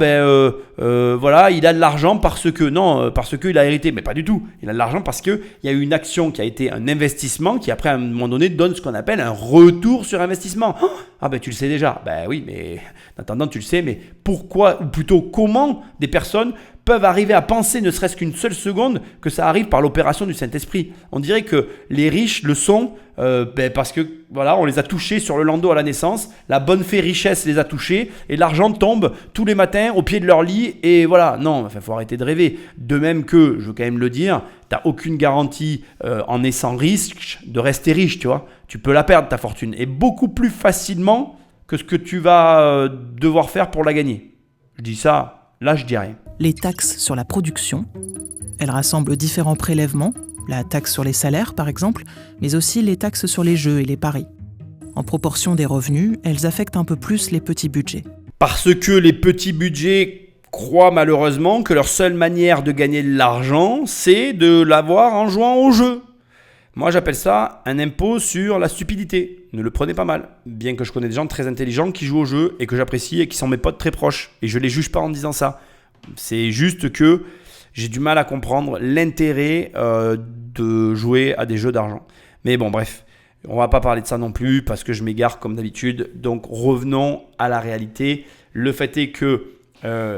voilà, il a de l'argent parce qu'il a hérité ». Mais pas du tout. Il a de l'argent parce qu'il y a eu une action qui a été un investissement qui après à un moment donné donne ce qu'on appelle un retour sur investissement. Ah tu le sais déjà. Oui, mais en attendant tu le sais, mais pourquoi, ou plutôt comment des personnes peuvent arriver à penser ne serait-ce qu'une seule seconde que ça arrive par l'opération du Saint-Esprit. On dirait que les riches le sont parce que voilà, on les a touchés sur le landau à la naissance, la bonne fée richesse les a touchés et l'argent tombe tous les matins au pied de leur lit et voilà. Non, faut arrêter de rêver. De même que, je veux quand même le dire, tu n'as aucune garantie en naissant riche de rester riche, tu vois. Tu peux la perdre ta fortune et beaucoup plus facilement que ce que tu vas devoir faire pour la gagner. Je dis ça, là je dis rien. Les taxes sur la production, elles rassemblent différents prélèvements, la taxe sur les salaires par exemple, mais aussi les taxes sur les jeux et les paris. En proportion des revenus, elles affectent un peu plus les petits budgets. Parce que les petits budgets croient malheureusement que leur seule manière de gagner de l'argent, c'est de l'avoir en jouant au jeu. Moi, j'appelle ça un impôt sur la stupidité. Ne le prenez pas mal. Bien que je connais des gens très intelligents qui jouent au jeu et que j'apprécie et qui sont mes potes très proches. Et je ne les juge pas en disant ça. C'est juste que j'ai du mal à comprendre l'intérêt de jouer à des jeux d'argent. Mais bon, bref, on ne va pas parler de ça non plus parce que je m'égare comme d'habitude. Donc, revenons à la réalité. Le fait est que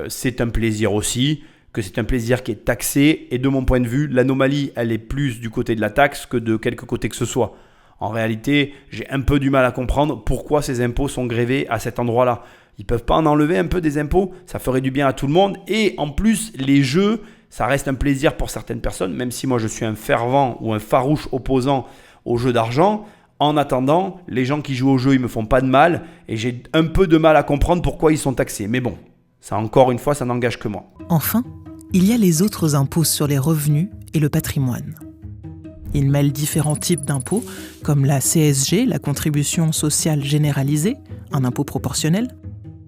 c'est un plaisir aussi, que c'est un plaisir qui est taxé. Et de mon point de vue, l'anomalie, elle est plus du côté de la taxe que de quelque côté que ce soit. En réalité, j'ai un peu du mal à comprendre pourquoi ces impôts sont grévés à cet endroit-là. Ils ne peuvent pas en enlever un peu des impôts, ça ferait du bien à tout le monde. Et en plus, les jeux, ça reste un plaisir pour certaines personnes, même si moi je suis un fervent ou un farouche opposant aux jeux d'argent. En attendant, les gens qui jouent aux jeux, ils ne me font pas de mal et j'ai un peu de mal à comprendre pourquoi ils sont taxés. Mais bon, ça encore une fois, ça n'engage que moi. Enfin, il y a les autres impôts sur les revenus et le patrimoine. Il mêle différents types d'impôts, comme la CSG, la contribution sociale généralisée, un impôt proportionnel,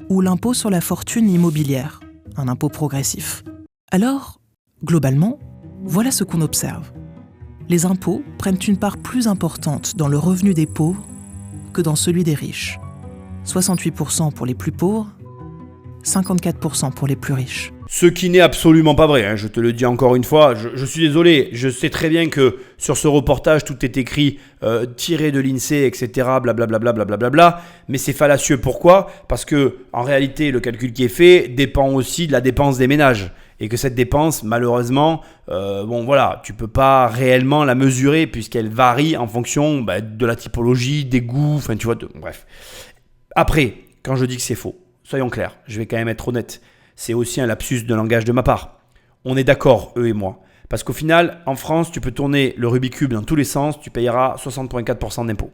ou l'impôt sur la fortune immobilière, un impôt progressif. Alors, globalement, voilà ce qu'on observe. Les impôts prennent une part plus importante dans le revenu des pauvres que dans celui des riches. 68% pour les plus pauvres, 54% pour les plus riches. Ce qui n'est absolument pas vrai, je te le dis encore une fois, je suis désolé, je sais très bien que sur ce reportage tout est écrit tiré de l'INSEE, etc. blablabla, mais c'est fallacieux. Pourquoi ? Parce que en réalité, le calcul qui est fait dépend aussi de la dépense des ménages. Et que cette dépense, malheureusement, tu peux pas réellement la mesurer puisqu'elle varie en fonction de la typologie, des goûts, bref. Après, quand je dis que c'est faux, soyons clairs, je vais quand même être honnête. C'est aussi un lapsus de langage de ma part. On est d'accord, eux et moi. Parce qu'au final, en France, tu peux tourner le Rubik's Cube dans tous les sens, tu payeras 60,4% d'impôts.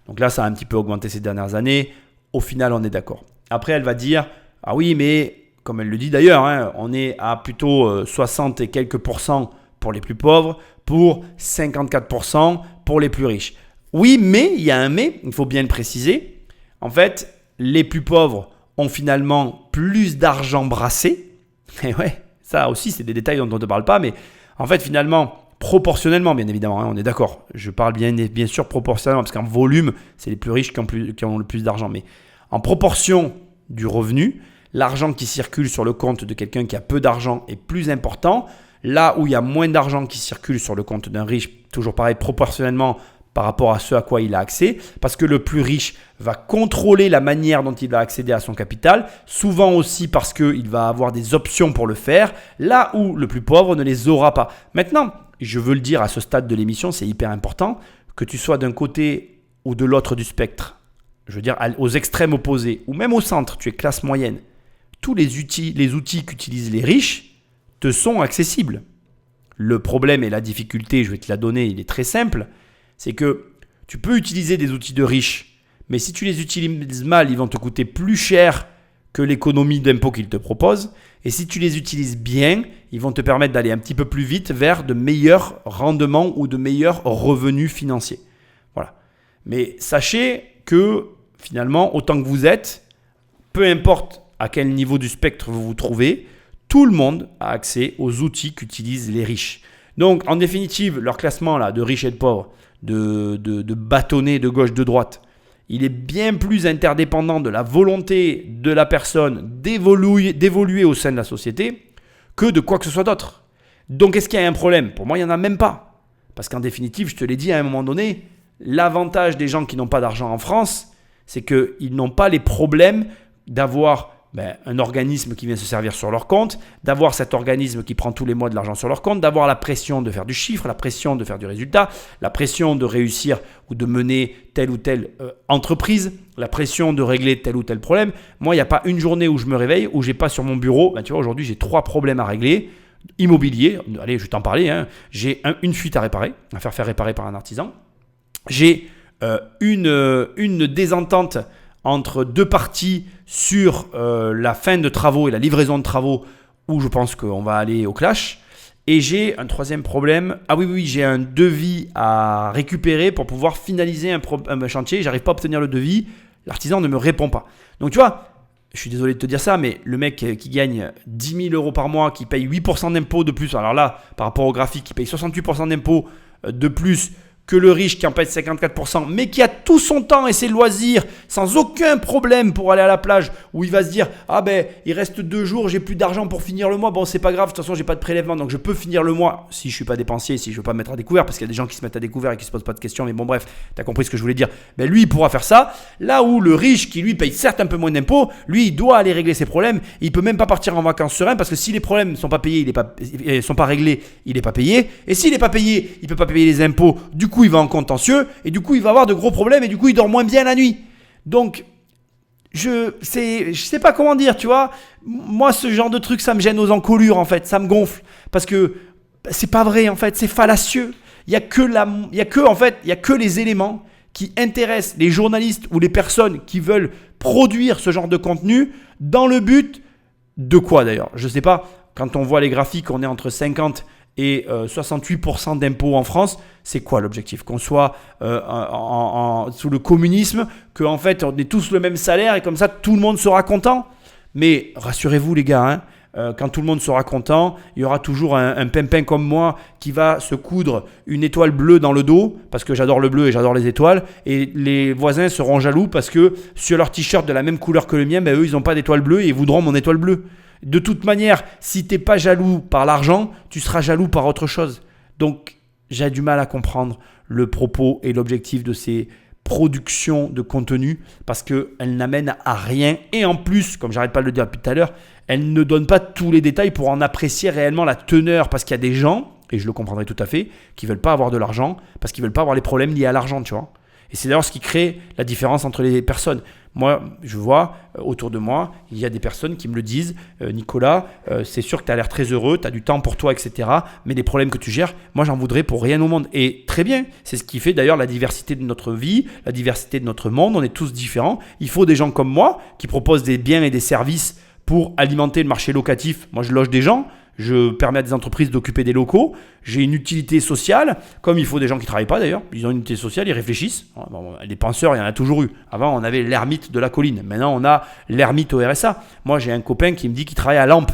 Donc là, ça a un petit peu augmenté ces dernières années. Au final, on est d'accord. Après, elle va dire, ah oui, mais comme elle le dit d'ailleurs, on est à plutôt 60 et quelques pourcents pour les plus pauvres, pour 54% pour les plus riches. Oui, mais, il y a un mais, il faut bien le préciser. En fait, les plus pauvres ont finalement plus d'argent brassé. Et ouais, ça aussi, c'est des détails dont on ne parle pas, mais en fait, finalement, proportionnellement, bien évidemment, on est d'accord. Je parle bien sûr proportionnellement, parce qu'en volume, c'est les plus riches qui ont le plus d'argent. Mais en proportion du revenu, l'argent qui circule sur le compte de quelqu'un qui a peu d'argent est plus important. Là où il y a moins d'argent qui circule sur le compte d'un riche, toujours pareil, proportionnellement par rapport à ce à quoi il a accès, parce que le plus riche va contrôler la manière dont il va accéder à son capital, souvent aussi parce qu'il va avoir des options pour le faire, là où le plus pauvre ne les aura pas. Maintenant, je veux le dire à ce stade de l'émission, c'est hyper important, que tu sois d'un côté ou de l'autre du spectre, je veux dire aux extrêmes opposés, ou même au centre, tu es classe moyenne, tous les outils qu'utilisent les riches te sont accessibles. Le problème et la difficulté, je vais te la donner, il est très simple, c'est que tu peux utiliser des outils de riches, mais si tu les utilises mal, ils vont te coûter plus cher que l'économie d'impôt qu'ils te proposent. Et si tu les utilises bien, ils vont te permettre d'aller un petit peu plus vite vers de meilleurs rendements ou de meilleurs revenus financiers. Voilà. Mais sachez que finalement, autant que vous êtes, peu importe à quel niveau du spectre vous vous trouvez, tout le monde a accès aux outils qu'utilisent les riches. Donc, en définitive, leur classement là, de riches et de pauvres, de bâtonnets de gauche, de droite, il est bien plus interdépendant de la volonté de la personne d'évoluer au sein de la société que de quoi que ce soit d'autre. Donc, est-ce qu'il y a un problème ? Pour moi, il n'y en a même pas. Parce qu'en définitive, je te l'ai dit à un moment donné, l'avantage des gens qui n'ont pas d'argent en France, c'est qu'ils n'ont pas les problèmes d'avoir un organisme qui vient se servir sur leur compte, d'avoir cet organisme qui prend tous les mois de l'argent sur leur compte, d'avoir la pression de faire du chiffre, la pression de faire du résultat, la pression de réussir ou de mener telle ou telle entreprise, la pression de régler tel ou tel problème. Moi, il n'y a pas une journée où je me réveille où j'ai pas sur mon bureau, tu vois, aujourd'hui j'ai 3 problèmes à régler. Immobilier, allez, je vais t'en parler, j'ai une fuite à réparer, à faire réparer par un artisan. J'ai une désentente entre deux parties sur la fin de travaux et la livraison de travaux où je pense qu'on va aller au clash. Et j'ai un troisième problème. Ah oui, j'ai un devis à récupérer pour pouvoir finaliser un chantier. J'arrive pas à obtenir le devis. L'artisan ne me répond pas. Donc tu vois, je suis désolé de te dire ça, mais le mec qui gagne 10 000 euros par mois, qui paye 8% d'impôts de plus, alors là, par rapport au graphique, qui paye 68% d'impôts de plus que le riche qui en paye 54%, mais qui a tout son temps et ses loisirs sans aucun problème pour aller à la plage, où il va se dire « Ah ben, il reste 2 jours, j'ai plus d'argent pour finir le mois. Bon, c'est pas grave, de toute façon, j'ai pas de prélèvement, donc je peux finir le mois si je suis pas dépensier, si je veux pas me mettre à découvert, parce qu'il y a des gens qui se mettent à découvert et qui se posent pas de questions, mais bon, bref, tu as compris ce que je voulais dire. Ben, lui, il pourra faire ça. Là où le riche, qui lui paye certes un peu moins d'impôts, lui, il doit aller régler ses problèmes. Il peut même pas partir en vacances serein, parce que si les problèmes sont pas payés, sont pas réglés, il est pas payé. Et s'il est pas payé, il peut pas payer les impôts. Du coup, il va en contentieux. Et du coup, il va avoir de gros problèmes et du coup, il dort moins bien la nuit. Donc, je sais pas comment dire, tu vois. Moi, ce genre de truc, ça me gêne aux encolures, en fait. Ça me gonfle. Parce que c'est pas vrai, en fait. C'est fallacieux. Il y a que les éléments qui intéressent les journalistes ou les personnes qui veulent produire ce genre de contenu dans le but de quoi, d'ailleurs ? Je sais pas. Quand on voit les graphiques, on est entre 50 et 68% d'impôts en France, c'est quoi l'objectif? Qu'on soit sous le communisme, qu'en fait on ait tous le même salaire et comme ça tout le monde sera content? Mais rassurez-vous les gars, quand tout le monde sera content, il y aura toujours un pimpin comme moi qui va se coudre une étoile bleue dans le dos, parce que j'adore le bleu et j'adore les étoiles, et les voisins seront jaloux parce que sur leur t-shirt de la même couleur que le mien, eux ils n'ont pas d'étoile bleue et ils voudront mon étoile bleue. De toute manière, si tu n'es pas jaloux par l'argent, tu seras jaloux par autre chose. Donc j'ai du mal à comprendre le propos et l'objectif de ces productions de contenu, parce qu'elles n'amènent à rien, et en plus, comme j'arrête pas de le dire depuis tout à l'heure, elles ne donnent pas tous les détails pour en apprécier réellement la teneur, parce qu'il y a des gens, et je le comprendrai tout à fait, qui veulent pas avoir de l'argent, parce qu'ils veulent pas avoir les problèmes liés à l'argent, tu vois. Et c'est d'ailleurs ce qui crée la différence entre les personnes. Moi, je vois autour de moi, il y a des personnes qui me le disent, Nicolas, c'est sûr que tu as l'air très heureux, tu as du temps pour toi, etc. Mais les problèmes que tu gères, moi, j'en voudrais pour rien au monde. Et très bien, c'est ce qui fait d'ailleurs la diversité de notre vie, la diversité de notre monde. On est tous différents. Il faut des gens comme moi qui proposent des biens et des services pour alimenter le marché locatif. Moi, je loge des gens. Je permets à des entreprises d'occuper des locaux. J'ai une utilité sociale, comme il faut des gens qui ne travaillent pas d'ailleurs. Ils ont une utilité sociale, ils réfléchissent. Bon, les penseurs, il y en a toujours eu. Avant, on avait l'ermite de la colline. Maintenant, on a l'ermite au RSA. Moi, j'ai un copain qui me dit qu'il travaille à Lampe.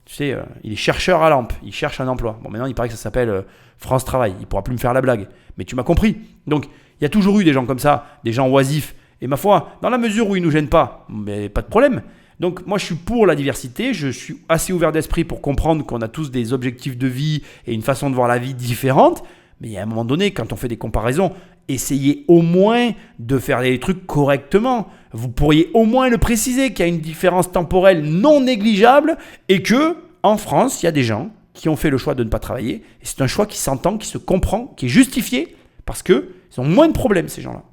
Tu sais, il est chercheur à Lampe. Il cherche un emploi. Bon, maintenant, il paraît que ça s'appelle France Travail. Il ne pourra plus me faire la blague. Mais tu m'as compris. Donc, il y a toujours eu des gens comme ça, des gens oisifs. Et ma foi, dans la mesure où ils ne nous gênent pas, mais pas de problème. Donc moi je suis pour la diversité, je suis assez ouvert d'esprit pour comprendre qu'on a tous des objectifs de vie et une façon de voir la vie différente, mais il y a un moment donné, quand on fait des comparaisons, essayez au moins de faire les trucs correctement. Vous pourriez au moins le préciser qu'il y a une différence temporelle non négligeable et que en France, il y a des gens qui ont fait le choix de ne pas travailler, et c'est un choix qui s'entend, qui se comprend, qui est justifié, parce qu'ils ont moins de problèmes ces gens-là.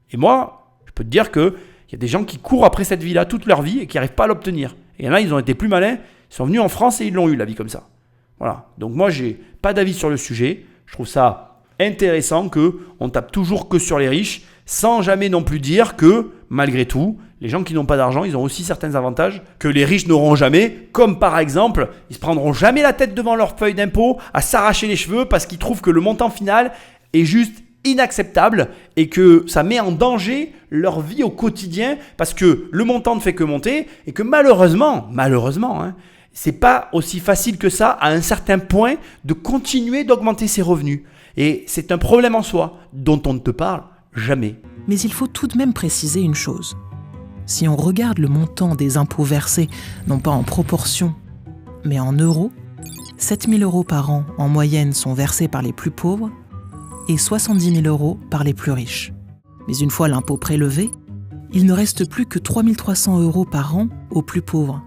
Et moi, je peux te dire que il y a des gens qui courent après cette vie-là toute leur vie et qui n'arrivent pas à l'obtenir. Et il y en a, ils ont été plus malins, ils sont venus en France et ils l'ont eu, la vie comme ça. Voilà. Donc moi, je n'ai pas d'avis sur le sujet. Je trouve ça intéressant qu'on tape toujours que sur les riches, sans jamais non plus dire que, malgré tout, les gens qui n'ont pas d'argent, ils ont aussi certains avantages que les riches n'auront jamais. Comme par exemple, ils ne se prendront jamais la tête devant leur feuille d'impôt à s'arracher les cheveux parce qu'ils trouvent que le montant final est juste inacceptable et que ça met en danger leur vie au quotidien parce que le montant ne fait que monter et que malheureusement, c'est pas aussi facile que ça à un certain point de continuer d'augmenter ses revenus. Et c'est un problème en soi dont on ne te parle jamais. Mais il faut tout de même préciser une chose. Si on regarde le montant des impôts versés, non pas en proportion, mais en euros, 7 000 € par an en moyenne sont versés par les plus pauvres et 70 000 € par les plus riches. Mais une fois l'impôt prélevé, il ne reste plus que 3 300 € par an aux plus pauvres,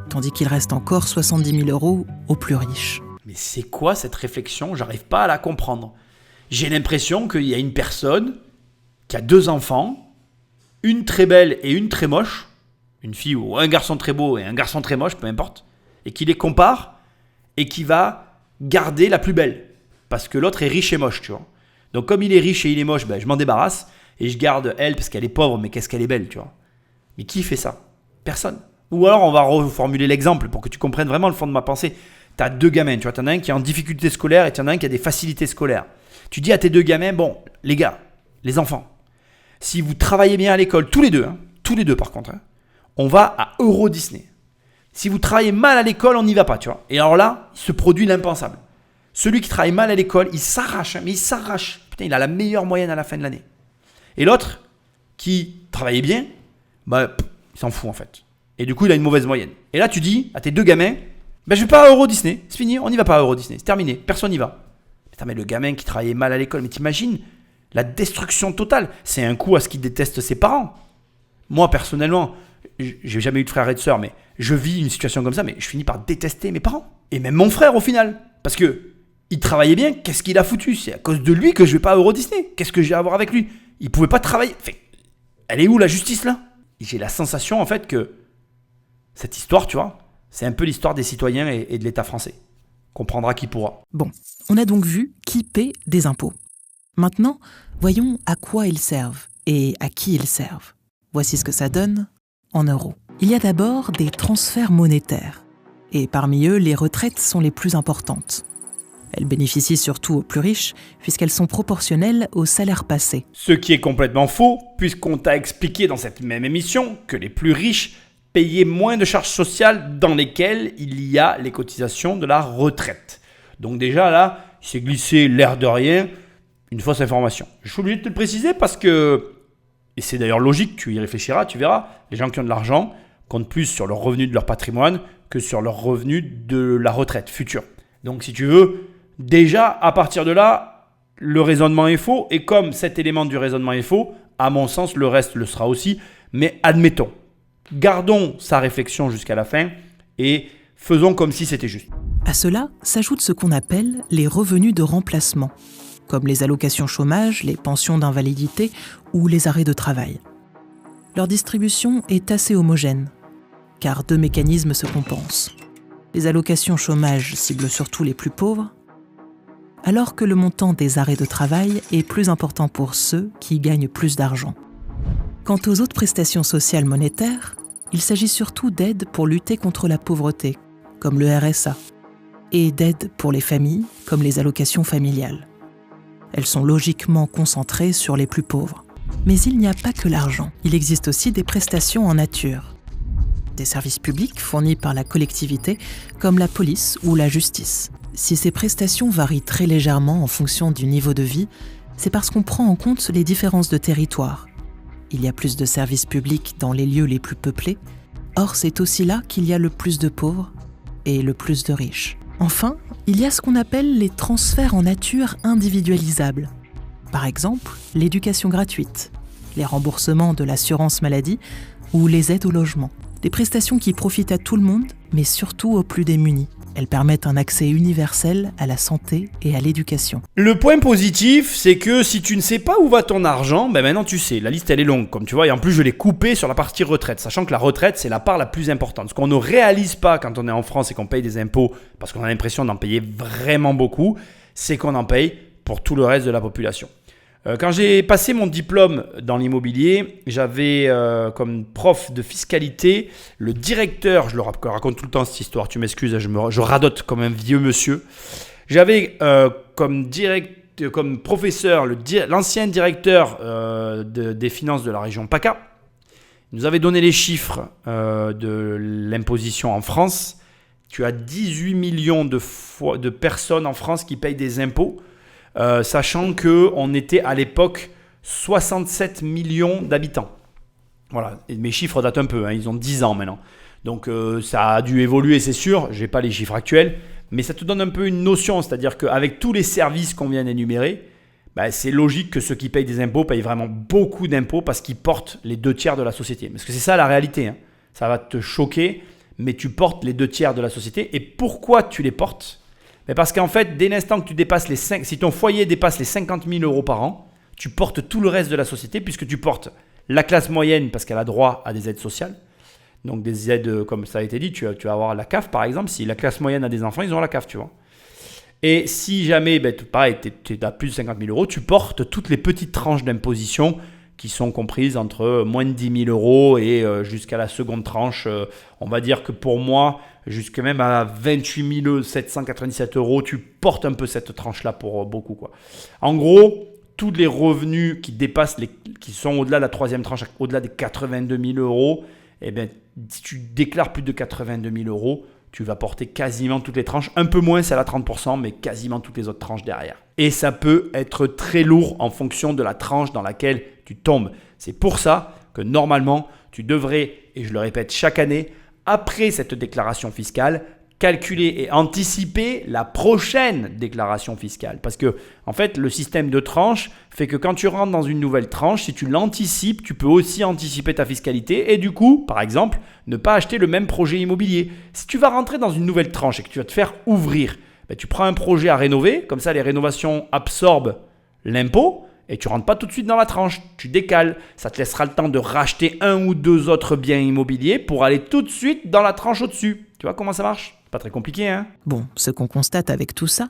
tandis qu'il reste encore 70 000 € aux plus riches. Mais c'est quoi cette réflexion? J'arrive pas à la comprendre. J'ai l'impression qu'il y a une personne qui a 2 enfants, une très belle et une très moche, une fille ou un garçon très beau et un garçon très moche, peu importe, et qui les compare et qui va garder la plus belle. Parce que l'autre est riche et moche, tu vois. Donc comme il est riche et il est moche, je m'en débarrasse et je garde elle parce qu'elle est pauvre, mais qu'est-ce qu'elle est belle, tu vois. Mais qui fait ça? Personne. Ou alors on va reformuler l'exemple pour que tu comprennes vraiment le fond de ma pensée. Tu as 2 gamins, tu vois. Tu en as un qui est en difficulté scolaire et tu en as un qui a des facilités scolaires. Tu dis à tes 2 gamins, bon, les gars, les enfants, si vous travaillez bien à l'école, tous les deux par contre, on va à Euro Disney. Si vous travaillez mal à l'école, on n'y va pas, tu vois. Et alors là, il se produit l'impensable. Celui qui travaille mal à l'école, il s'arrache, mais il s'arrache. Putain, il a la meilleure moyenne à la fin de l'année. Et l'autre, qui travaillait bien, il s'en fout en fait. Et du coup, il a une mauvaise moyenne. Et là, tu dis à tes 2 gamins, je vais pas à Euro Disney. C'est fini, on n'y va pas à Euro Disney. C'est terminé, personne n'y va. Putain, mais le gamin qui travaillait mal à l'école, mais t'imagines la destruction totale. C'est un coup à ce qu'il déteste ses parents. Moi, personnellement, j'ai jamais eu de frère et de sœur, mais je vis une situation comme ça, mais je finis par détester mes parents. Et même mon frère au final. Parce que il travaillait bien, qu'est-ce qu'il a foutu? C'est à cause de lui que je vais pas à Euro Disney. Qu'est-ce que j'ai à voir avec lui? Il pouvait pas travailler. Enfin, elle est où la justice là? Et j'ai la sensation en fait que cette histoire, tu vois, c'est un peu l'histoire des citoyens et de l'État français. Comprendra qui pourra. Bon, on a donc vu qui paie des impôts. Maintenant, voyons à quoi ils servent et à qui ils servent. Voici ce que ça donne en euros. Il y a d'abord des transferts monétaires. Et parmi eux, les retraites sont les plus importantes. Elles bénéficient surtout aux plus riches, puisqu'elles sont proportionnelles au salaire passé. Ce qui est complètement faux, puisqu'on t'a expliqué dans cette même émission que les plus riches payaient moins de charges sociales dans lesquelles il y a les cotisations de la retraite. Donc déjà là, il s'est glissé l'air de rien une fausse information. Je suis obligé de te le préciser parce que, et c'est d'ailleurs logique, tu y réfléchiras, tu verras, les gens qui ont de l'argent comptent plus sur le revenu de leur patrimoine que sur leur revenu de la retraite future. Donc si tu veux, déjà à partir de là, le raisonnement est faux, et comme cet élément du raisonnement est faux, à mon sens le reste le sera aussi, mais admettons. Gardons sa réflexion jusqu'à la fin et faisons comme si c'était juste. À cela s'ajoute ce qu'on appelle les revenus de remplacement, comme les allocations chômage, les pensions d'invalidité ou les arrêts de travail. Leur distribution est assez homogène, car 2 mécanismes se compensent. Les allocations chômage ciblent surtout les plus pauvres, alors que le montant des arrêts de travail est plus important pour ceux qui gagnent plus d'argent. Quant aux autres prestations sociales monétaires, il s'agit surtout d'aides pour lutter contre la pauvreté, comme le RSA, et d'aides pour les familles, comme les allocations familiales. Elles sont logiquement concentrées sur les plus pauvres. Mais il n'y a pas que l'argent. Il existe aussi des prestations en nature. Des services publics fournis par la collectivité, comme la police ou la justice. Si ces prestations varient très légèrement en fonction du niveau de vie, c'est parce qu'on prend en compte les différences de territoire. Il y a plus de services publics dans les lieux les plus peuplés. Or, c'est aussi là qu'il y a le plus de pauvres et le plus de riches. Enfin, il y a ce qu'on appelle les transferts en nature individualisables. Par exemple, l'éducation gratuite, les remboursements de l'assurance maladie ou les aides au logement. Des prestations qui profitent à tout le monde, mais surtout aux plus démunis. Elles permettent un accès universel à la santé et à l'éducation. Le point positif, c'est que si tu ne sais pas où va ton argent, maintenant tu sais, la liste elle est longue, comme tu vois, et en plus je l'ai coupée sur la partie retraite, sachant que la retraite c'est la part la plus importante. Ce qu'on ne réalise pas quand on est en France et qu'on paye des impôts, parce qu'on a l'impression d'en payer vraiment beaucoup, c'est qu'on en paye pour tout le reste de la population. Quand j'ai passé mon diplôme dans l'immobilier, j'avais comme prof de fiscalité le directeur, je le raconte tout le temps cette histoire, tu m'excuses, je radote comme un vieux monsieur. J'avais comme professeur l'ancien directeur des finances de la région PACA. Il nous avait donné les chiffres de l'imposition en France. Tu as 18 millions de personnes en France qui payent des impôts. Sachant qu'on était à l'époque 67 millions d'habitants. Voilà, et mes chiffres datent un peu, ils ont 10 ans maintenant. Donc ça a dû évoluer, c'est sûr, je n'ai pas les chiffres actuels, mais ça te donne un peu une notion, c'est-à-dire qu'avec tous les services qu'on vient d'énumérer, c'est logique que ceux qui payent des impôts payent vraiment beaucoup d'impôts parce qu'ils portent les 2/3 de la société. Parce que c'est ça la réalité, ça va te choquer, mais tu portes les 2/3 de la société. Et pourquoi tu les portes ? Parce qu'en fait, dès l'instant que tu dépasses si ton foyer dépasse les 50 000 euros par an, tu portes tout le reste de la société puisque tu portes la classe moyenne parce qu'elle a droit à des aides sociales. Donc des aides, comme ça a été dit, tu vas avoir la CAF par exemple. Si la classe moyenne a des enfants, ils ont la CAF, tu vois. Et si jamais, pareil, tu as plus de 50 000 euros, tu portes toutes les petites tranches d'imposition qui sont comprises entre moins de 10 000 euros et jusqu'à la seconde tranche. On va dire que pour moi, jusqu'à même à 28 797 euros, tu portes un peu cette tranche-là pour beaucoup, quoi. En gros, tous les revenus qui sont au-delà de la troisième tranche, au-delà des 82 000 euros, si tu déclares plus de 82 000 euros, tu vas porter quasiment toutes les tranches. Un peu moins, c'est à la 30%, mais quasiment toutes les autres tranches derrière. Et ça peut être très lourd en fonction de la tranche dans laquelle tu tombes. C'est pour ça que normalement, tu devrais, et je le répète chaque année, après cette déclaration fiscale, calculer et anticiper la prochaine déclaration fiscale. Parce que, en fait, le système de tranches fait que quand tu rentres dans une nouvelle tranche, si tu l'anticipes, tu peux aussi anticiper ta fiscalité et du coup, par exemple, ne pas acheter le même projet immobilier. Si tu vas rentrer dans une nouvelle tranche et que tu vas te faire ouvrir, tu prends un projet à rénover, comme ça les rénovations absorbent l'impôt et tu ne rentres pas tout de suite dans la tranche, tu décales. Ça te laissera le temps de racheter un ou deux autres biens immobiliers pour aller tout de suite dans la tranche au-dessus. Tu vois comment ça marche ? Pas très compliqué, hein ? Bon, ce qu'on constate avec tout ça,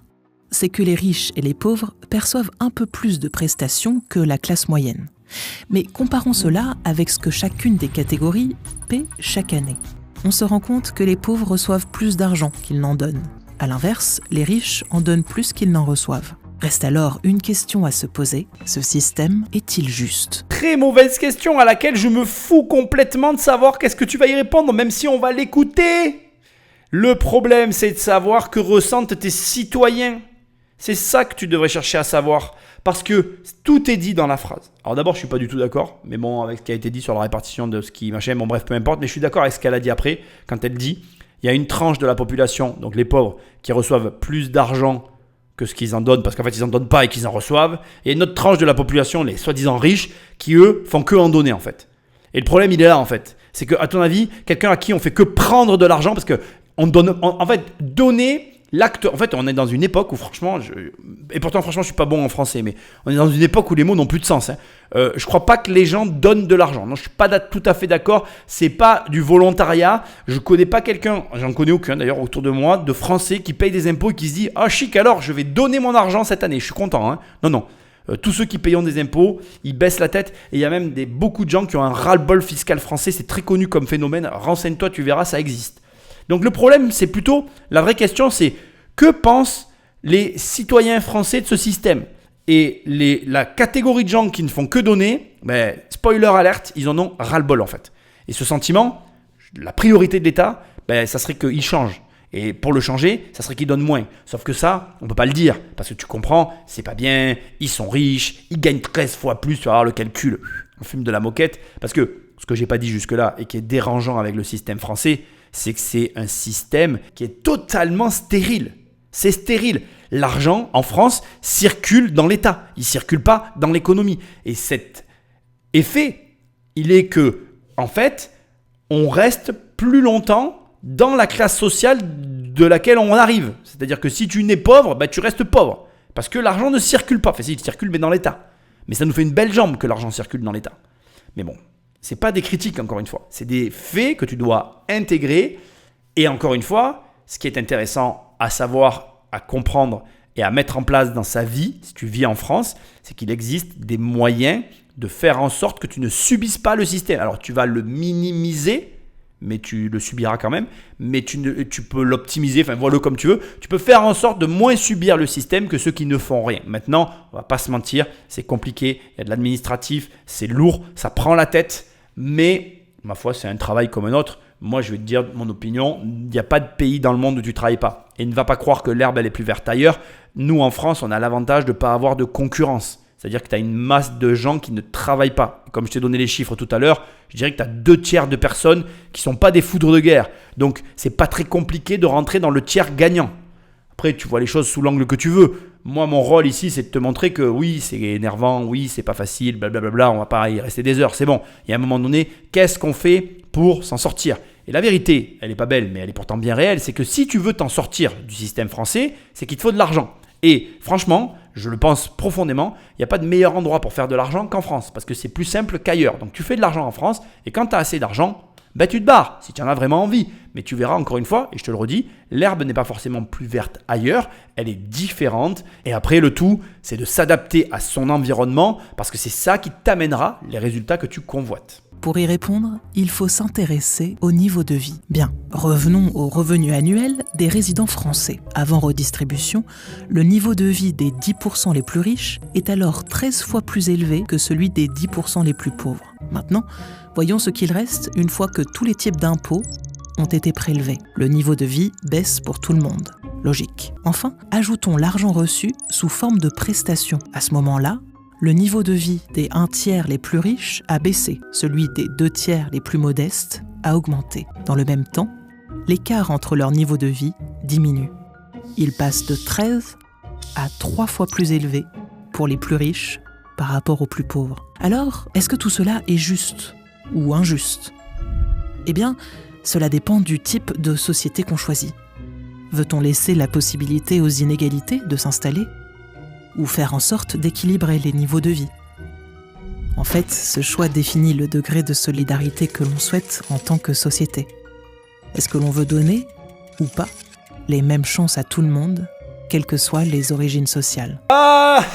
c'est que les riches et les pauvres perçoivent un peu plus de prestations que la classe moyenne. Mais comparons cela avec ce que chacune des catégories paie chaque année. On se rend compte que les pauvres reçoivent plus d'argent qu'ils n'en donnent. À l'inverse, les riches en donnent plus qu'ils n'en reçoivent. Reste alors une question à se poser, ce système est-il juste ? Très mauvaise question à laquelle je me fous complètement de savoir qu'est-ce que tu vas y répondre, même si on va l'écouter. Le problème, c'est de savoir que ressentent tes citoyens. C'est ça que tu devrais chercher à savoir. Parce que tout est dit dans la phrase. Alors d'abord, je suis pas du tout d'accord, mais bon, avec ce qui a été dit sur la répartition de ce qui machin, bon bref, peu importe, mais je suis d'accord avec ce qu'elle a dit après, quand elle dit, il y a une tranche de la population, donc les pauvres, qui reçoivent plus d'argent que ce qu'ils en donnent, parce qu'en fait, ils en donnent pas et qu'ils en reçoivent. Et une autre tranche de la population, les soi-disant riches, qui eux, font que en donner en fait. Et le problème, il est là en fait. C'est que, à ton avis, quelqu'un à qui on fait que prendre de l'argent, parce que on donne, en fait, donner... L'acte, en fait, on est dans une époque où franchement, et pourtant franchement, je suis pas bon en français, mais on est dans une époque où les mots n'ont plus de sens. Je crois pas que les gens donnent de l'argent. Non, je suis pas tout à fait d'accord. C'est pas du volontariat. Je connais pas quelqu'un, j'en connais aucun d'ailleurs autour de moi, de Français qui paye des impôts et qui se dit ah chic alors, je vais donner mon argent cette année. Je suis content. Non. Tous ceux qui payent des impôts, ils baissent la tête. Et il y a même beaucoup de gens qui ont un ras-le-bol fiscal français. C'est très connu comme phénomène. Renseigne-toi, tu verras, ça existe. Donc le problème, c'est plutôt, la vraie question, c'est que pensent les citoyens français de ce système ? Et la catégorie de gens qui ne font que donner, spoiler alerte, ils en ont ras-le-bol en fait. Et ce sentiment, la priorité de l'État, ça serait qu'il change. Et pour le changer, ça serait qu'il donne moins. Sauf que ça, on ne peut pas le dire. Parce que tu comprends, c'est pas bien, ils sont riches, ils gagnent 13 fois plus, tu vas voir le calcul. On fume de la moquette. Parce que ce que j'ai pas dit jusque-là et qui est dérangeant avec le système français, c'est que c'est un système qui est totalement stérile. C'est stérile. L'argent, en France, circule dans l'État. Il ne circule pas dans l'économie. Et cet effet, il est que, en fait, on reste plus longtemps dans la classe sociale de laquelle on arrive. C'est-à-dire que si tu nais pauvre, tu restes pauvre. Parce que l'argent ne circule pas. Enfin, si, il circule, mais dans l'État. Mais ça nous fait une belle jambe que l'argent circule dans l'État. Mais bon, ce n'est pas des critiques, encore une fois. C'est des faits que tu dois intégrer. Et encore une fois, ce qui est intéressant à savoir, à comprendre et à mettre en place dans sa vie, si tu vis en France, c'est qu'il existe des moyens de faire en sorte que tu ne subisses pas le système. Alors, tu vas le minimiser, mais tu le subiras quand même. Mais tu peux l'optimiser, enfin, vois-le comme tu veux. Tu peux faire en sorte de moins subir le système que ceux qui ne font rien. Maintenant, on ne va pas se mentir, c'est compliqué, il y a de l'administratif, c'est lourd, ça prend la tête. Mais, ma foi, c'est un travail comme un autre. Moi, je vais te dire mon opinion, il n'y a pas de pays dans le monde où tu ne travailles pas. Et ne va pas croire que l'herbe, elle est plus verte ailleurs. Nous, en France, on a l'avantage de ne pas avoir de concurrence. C'est-à-dire que tu as une masse de gens qui ne travaillent pas. Comme je t'ai donné les chiffres tout à l'heure, je dirais que tu as 2/3 de personnes qui ne sont pas des foudres de guerre. Donc, ce n'est pas très compliqué de rentrer dans le tiers gagnant. Après, tu vois les choses sous l'angle que tu veux. Moi, mon rôle ici, c'est de te montrer que oui, c'est énervant, oui, c'est pas facile, blablabla, on va pas y rester des heures, c'est bon. Il y a un moment donné, qu'est-ce qu'on fait pour s'en sortir ? Et la vérité, elle n'est pas belle, mais elle est pourtant bien réelle, c'est que si tu veux t'en sortir du système français, c'est qu'il te faut de l'argent. Et franchement, je le pense profondément, il n'y a pas de meilleur endroit pour faire de l'argent qu'en France, parce que c'est plus simple qu'ailleurs. Donc tu fais de l'argent en France, et quand tu as assez d'argent, tu te barres, si tu en as vraiment envie. Mais tu verras encore une fois, et je te le redis, l'herbe n'est pas forcément plus verte ailleurs, elle est différente. Et après, le tout, c'est de s'adapter à son environnement, parce que c'est ça qui t'amènera les résultats que tu convoites. Pour y répondre, il faut s'intéresser au niveau de vie. Bien, revenons au revenu annuel des résidents français. Avant redistribution, le niveau de vie des 10% les plus riches est alors 13 fois plus élevé que celui des 10% les plus pauvres. Maintenant, voyons ce qu'il reste une fois que tous les types d'impôts ont été prélevés. Le niveau de vie baisse pour tout le monde. Logique. Enfin, ajoutons l'argent reçu sous forme de prestations. À ce moment-là, le niveau de vie des 1/3 les plus riches a baissé, celui des 2/3 les plus modestes a augmenté. Dans le même temps, l'écart entre leur niveau de vie diminue. Il passe de 13 à 3 fois plus élevé pour les plus riches par rapport aux plus pauvres. Alors, est-ce que tout cela est juste ou injuste ? Eh bien, cela dépend du type de société qu'on choisit. Veut-on laisser la possibilité aux inégalités de s'installer ? Ou faire en sorte d'équilibrer les niveaux de vie ? En fait, ce choix définit le degré de solidarité que l'on souhaite en tant que société. Est-ce que l'on veut donner, ou pas, les mêmes chances à tout le monde, quelles que soient les origines sociales ? Ah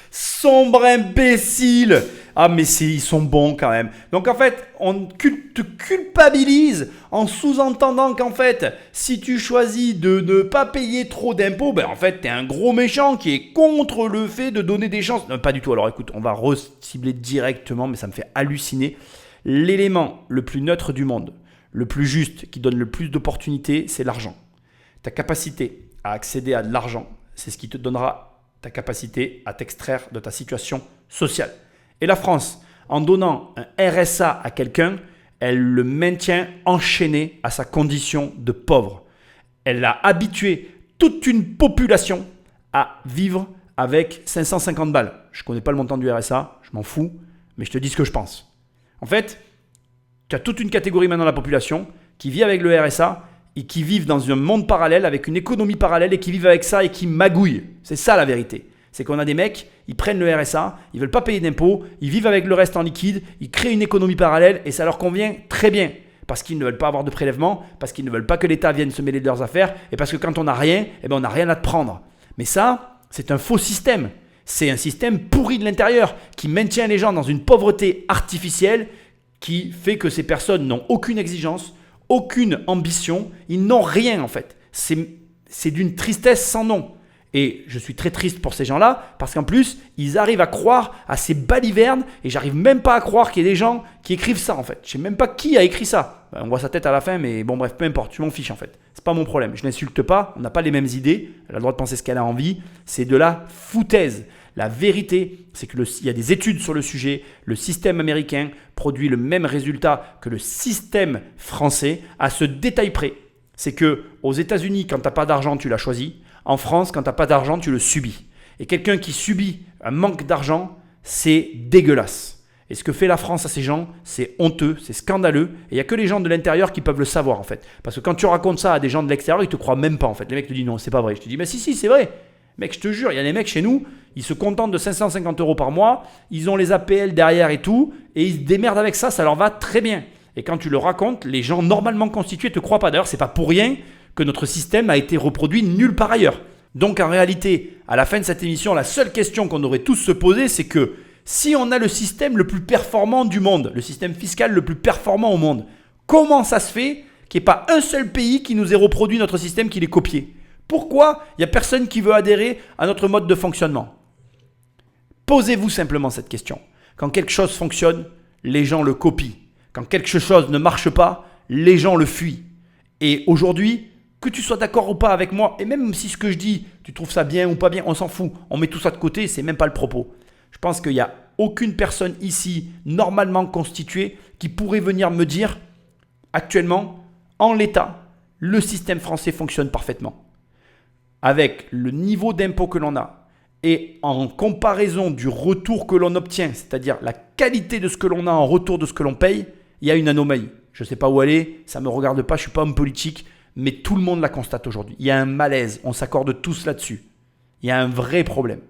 sombre imbécile! Ah, mais ils sont bons quand même. Donc en fait, on te culpabilise en sous-entendant qu'en fait, si tu choisis de ne pas payer trop d'impôts, ben en fait, t'es un gros méchant qui est contre le fait de donner des chances. Non, pas du tout. Alors écoute, on va recibler directement, mais ça me fait halluciner. L'élément le plus neutre du monde, le plus juste, qui donne le plus d'opportunités, c'est l'argent. Ta capacité à accéder à de l'argent, c'est ce qui te donnera ta capacité à t'extraire de ta situation sociale. Et la France, en donnant un RSA à quelqu'un, elle le maintient enchaîné à sa condition de pauvre. Elle a habitué toute une population à vivre avec 550 balles. Je ne connais pas le montant du RSA, je m'en fous, mais je te dis ce que je pense. En fait, tu as toute une catégorie maintenant de la population qui vit avec le RSA et qui vivent dans un monde parallèle, avec une économie parallèle et qui vivent avec ça et qui magouillent. C'est ça la vérité. C'est qu'on a des mecs, ils prennent le RSA, ils ne veulent pas payer d'impôts, ils vivent avec le reste en liquide, ils créent une économie parallèle et ça leur convient très bien. Parce qu'ils ne veulent pas avoir de prélèvement, parce qu'ils ne veulent pas que l'État vienne se mêler de leurs affaires et parce que quand on n'a rien, eh ben on n'a rien à te prendre. Mais ça, c'est un faux système. C'est un système pourri de l'intérieur qui maintient les gens dans une pauvreté artificielle qui fait que ces personnes n'ont aucune exigence, aucune ambition, ils n'ont rien en fait. C'est d'une tristesse sans nom. Et je suis très triste pour ces gens-là parce qu'en plus, ils arrivent à croire à ces balivernes et j'arrive même pas à croire qu'il y ait des gens qui écrivent ça en fait. Je sais même pas qui a écrit ça. On voit sa tête à la fin, mais bon bref, peu importe, je m'en fiche en fait. C'est pas mon problème, je n'insulte pas, on n'a pas les mêmes idées, elle a le droit de penser ce qu'elle a envie, c'est de la foutaise. La vérité, c'est qu'il y a des études sur le sujet. Le système américain produit le même résultat que le système français à ce détail près. C'est que aux États-Unis, quand tu n'as pas d'argent, tu l'as choisi. En France, quand tu n'as pas d'argent, tu le subis. Et quelqu'un qui subit un manque d'argent, c'est dégueulasse. Et ce que fait la France à ces gens, c'est honteux, c'est scandaleux. Et il n'y a que les gens de l'intérieur qui peuvent le savoir en fait. Parce que quand tu racontes ça à des gens de l'extérieur, ils ne te croient même pas en fait. Les mecs te disent non, c'est pas vrai. Je te dis mais si, c'est vrai. Mec, je te jure, il y a des mecs chez nous, ils se contentent de 550 € par mois, ils ont les APL derrière et tout, et ils se démerdent avec ça, ça leur va très bien. Et quand tu le racontes, les gens normalement constitués ne te croient pas. D'ailleurs, c'est pas pour rien que notre système a été reproduit nulle part ailleurs. Donc en réalité, à la fin de cette émission, la seule question qu'on devrait tous se poser, c'est que si on a le système le plus performant du monde, le système fiscal le plus performant au monde, comment ça se fait qu'il n'y ait pas un seul pays qui nous ait reproduit notre système, qui l'ait copié ? Pourquoi il n'y a personne qui veut adhérer à notre mode de fonctionnement ? Posez-vous simplement cette question. Quand quelque chose fonctionne, les gens le copient. Quand quelque chose ne marche pas, les gens le fuient. Et aujourd'hui, que tu sois d'accord ou pas avec moi, et même si ce que je dis, tu trouves ça bien ou pas bien, on s'en fout. On met tout ça de côté, c'est même pas le propos. Je pense qu'il n'y a aucune personne ici, normalement constituée, qui pourrait venir me dire, actuellement, en l'état, le système français fonctionne parfaitement. Avec le niveau d'impôt que l'on a et en comparaison du retour que l'on obtient, c'est-à-dire la qualité de ce que l'on a en retour de ce que l'on paye, il y a une anomalie. Je ne sais pas où aller, ça ne me regarde pas, je ne suis pas homme politique, mais tout le monde la constate aujourd'hui. Il y a un malaise, on s'accorde tous là-dessus. Il y a un vrai problème.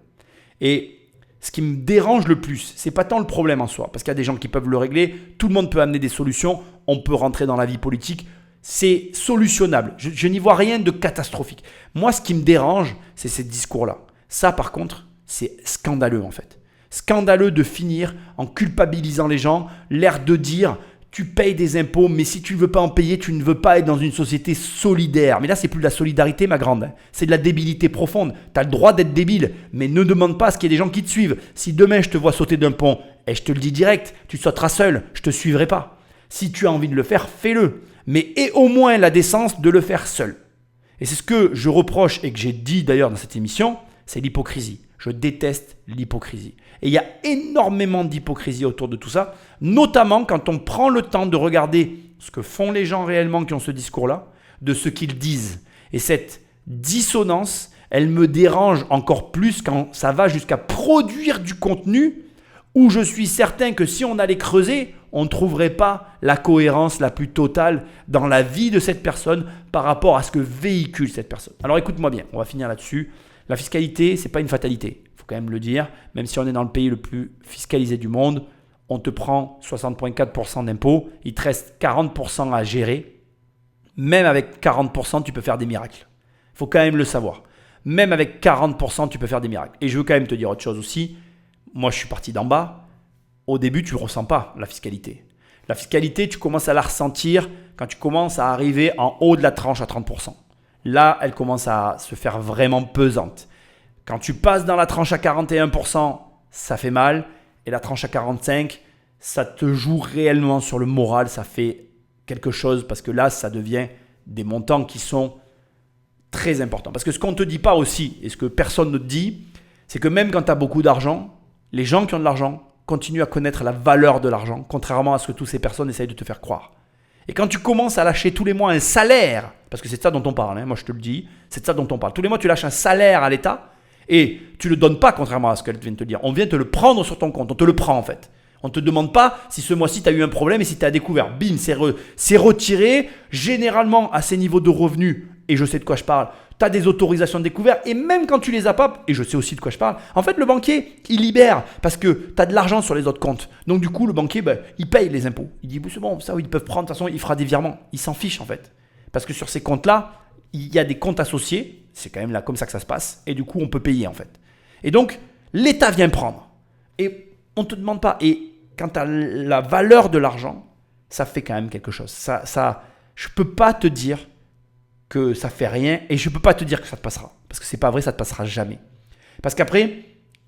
Et ce qui me dérange le plus, ce n'est pas tant le problème en soi, parce qu'il y a des gens qui peuvent le régler, tout le monde peut amener des solutions, on peut rentrer dans la vie politique. C'est solutionnable. Je n'y vois rien de catastrophique. Moi, ce qui me dérange, c'est ces discours-là. Ça, par contre, c'est scandaleux en fait. Scandaleux de finir en culpabilisant les gens, l'air de dire tu payes des impôts, mais si tu ne veux pas en payer, tu ne veux pas être dans une société solidaire. Mais là, c'est plus de la solidarité, ma grande. C'est de la débilité profonde. Tu as le droit d'être débile, mais ne demande pas à ce qu'il y ait des gens qui te suivent. Si demain, je te vois sauter d'un pont, et je te le dis direct, tu sauteras seul, je ne te suivrai pas. Si tu as envie de le faire, fais-le. Mais aie au moins la décence de le faire seul. Et c'est ce que je reproche et que j'ai dit d'ailleurs dans cette émission, c'est l'hypocrisie. Je déteste l'hypocrisie. Et il y a énormément d'hypocrisie autour de tout ça, notamment quand on prend le temps de regarder ce que font les gens réellement qui ont ce discours-là, de ce qu'ils disent. Et cette dissonance, elle me dérange encore plus quand ça va jusqu'à produire du contenu où je suis certain que si on allait creuser, on ne trouverait pas la cohérence la plus totale dans la vie de cette personne par rapport à ce que véhicule cette personne. Alors écoute-moi bien, on va finir là-dessus. La fiscalité, ce n'est pas une fatalité, il faut quand même le dire. Même si on est dans le pays le plus fiscalisé du monde, on te prend 60,4% d'impôts, il te reste 40% à gérer. Même avec 40%, tu peux faire des miracles. Il faut quand même le savoir. Même avec 40%, tu peux faire des miracles. Et je veux quand même te dire autre chose aussi. Moi, je suis parti d'en bas. au début, tu ne ressens pas la fiscalité. La fiscalité, tu commences à la ressentir quand tu commences à arriver en haut de la tranche à 30%. Là, elle commence à se faire vraiment pesante. Quand tu passes dans la tranche à 41%, ça fait mal. Et la tranche à 45%, ça te joue réellement sur le moral. Ça fait quelque chose parce que là, ça devient des montants qui sont très importants. Parce que ce qu'on ne te dit pas aussi, et ce que personne ne te dit, c'est que même quand tu as beaucoup d'argent, les gens qui ont de l'argent continuent à connaître la valeur de l'argent, contrairement à ce que toutes ces personnes essayent de te faire croire. Et quand tu commences à lâcher tous les mois un salaire, parce que c'est de ça dont on parle, moi je te le dis, c'est de ça dont on parle. Tous les mois, tu lâches un salaire à l'État et tu ne le donnes pas, contrairement à ce qu'elle vient de te dire. On vient te le prendre sur ton compte, on te le prend en fait. On ne te demande pas si ce mois-ci tu as eu un problème et si tu as découvert. Bim, c'est retiré. Généralement, à ces niveaux de revenus, et je sais de quoi je parle, tu as des autorisations de découvert et même quand tu les as pas, et je sais aussi de quoi je parle, en fait le banquier, il libère parce que tu as de l'argent sur les autres comptes. Donc du coup, le banquier, il paye les impôts. Il dit, c'est bon, ça ils peuvent prendre, de toute façon, il fera des virements. Il s'en fiche en fait. Parce que sur ces comptes-là, il y a des comptes associés, c'est quand même là comme ça que ça se passe, et du coup, on peut payer en fait. Et donc, l'État vient prendre. Et on ne te demande pas. Et quand tu as la valeur de l'argent, ça fait quand même quelque chose. Je ne peux pas te dire que ça fait rien et je ne peux pas te dire que ça te passera. Parce que ce n'est pas vrai, ça ne te passera jamais. Parce qu'après,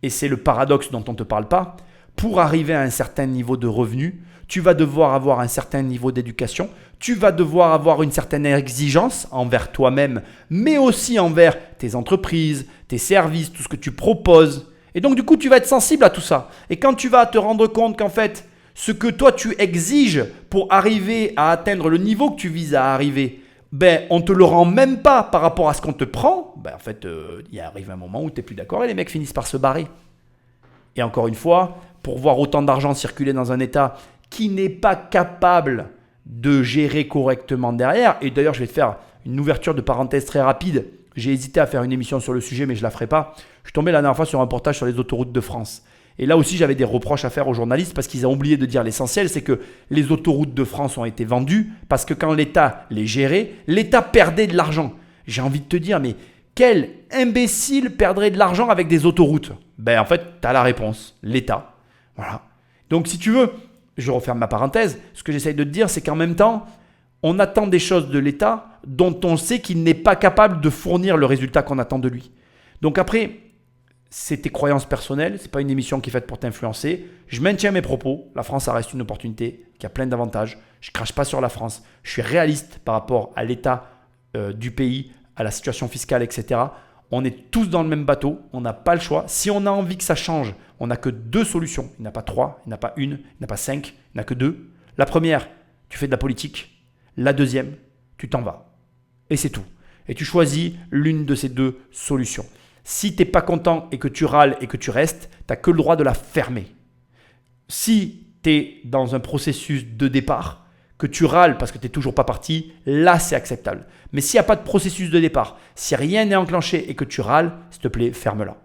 et c'est le paradoxe dont on ne te parle pas, pour arriver à un certain niveau de revenu, tu vas devoir avoir un certain niveau d'éducation, tu vas devoir avoir une certaine exigence envers toi-même, mais aussi envers tes entreprises, tes services, tout ce que tu proposes. Et donc du coup, tu vas être sensible à tout ça. Et quand tu vas te rendre compte qu'en fait, ce que toi tu exiges pour arriver à atteindre le niveau que tu vises à arriver, on ne te le rend même pas par rapport à ce qu'on te prend, en fait, il arrive un moment où tu n'es plus d'accord et les mecs finissent par se barrer. Et encore une fois, pour voir autant d'argent circuler dans un État qui n'est pas capable de gérer correctement derrière, et d'ailleurs je vais te faire une ouverture de parenthèse très rapide, j'ai hésité à faire une émission sur le sujet mais je ne la ferai pas, je suis tombé la dernière fois sur un reportage sur les autoroutes de France. Et là aussi j'avais des reproches à faire aux journalistes parce qu'ils ont oublié de dire l'essentiel, c'est que les autoroutes de France ont été vendues parce que quand l'État les gérait, l'État perdait de l'argent. J'ai envie de te dire, mais quel imbécile perdrait de l'argent avec des autoroutes ? En fait, tu as la réponse, l'État. Voilà. Donc si tu veux, je referme ma parenthèse, ce que j'essaye de te dire, c'est qu'en même temps, on attend des choses de l'État dont on sait qu'il n'est pas capable de fournir le résultat qu'on attend de lui. Donc après, c'est tes croyances personnelles, ce n'est pas une émission qui est faite pour t'influencer. Je maintiens mes propos, la France, ça reste une opportunité qui a plein d'avantages. Je ne crache pas sur la France, je suis réaliste par rapport à l'état du pays, à la situation fiscale, etc. On est tous dans le même bateau, on n'a pas le choix. Si on a envie que ça change, on n'a que deux solutions. Il n'y en a pas trois, il n'y en a pas une, il n'y en a pas cinq, il n'y en a que deux. La première, tu fais de la politique. La deuxième, tu t'en vas. Et c'est tout. Et tu choisis l'une de ces deux solutions. Si tu n'es pas content et que tu râles et que tu restes, tu n'as que le droit de la fermer. Si tu es dans un processus de départ, que tu râles parce que tu n'es toujours pas parti, là c'est acceptable. Mais s'il n'y a pas de processus de départ, si rien n'est enclenché et que tu râles, s'il te plaît, ferme-la.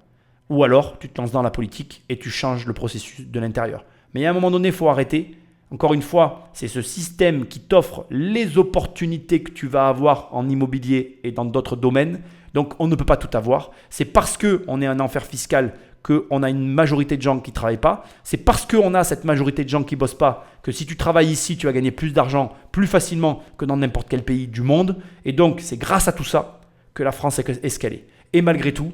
Ou alors, tu te lances dans la politique et tu changes le processus de l'intérieur. Mais à un moment donné, il faut arrêter. Encore une fois, c'est ce système qui t'offre les opportunités que tu vas avoir en immobilier et dans d'autres domaines. Donc, on ne peut pas tout avoir. C'est parce qu'on est un enfer fiscal qu'on a une majorité de gens qui ne travaillent pas. C'est parce qu'on a cette majorité de gens qui ne bossent pas que si tu travailles ici, tu vas gagner plus d'argent plus facilement que dans n'importe quel pays du monde. Et donc, c'est grâce à tout ça que la France est ce qu'elle est. Et malgré tout,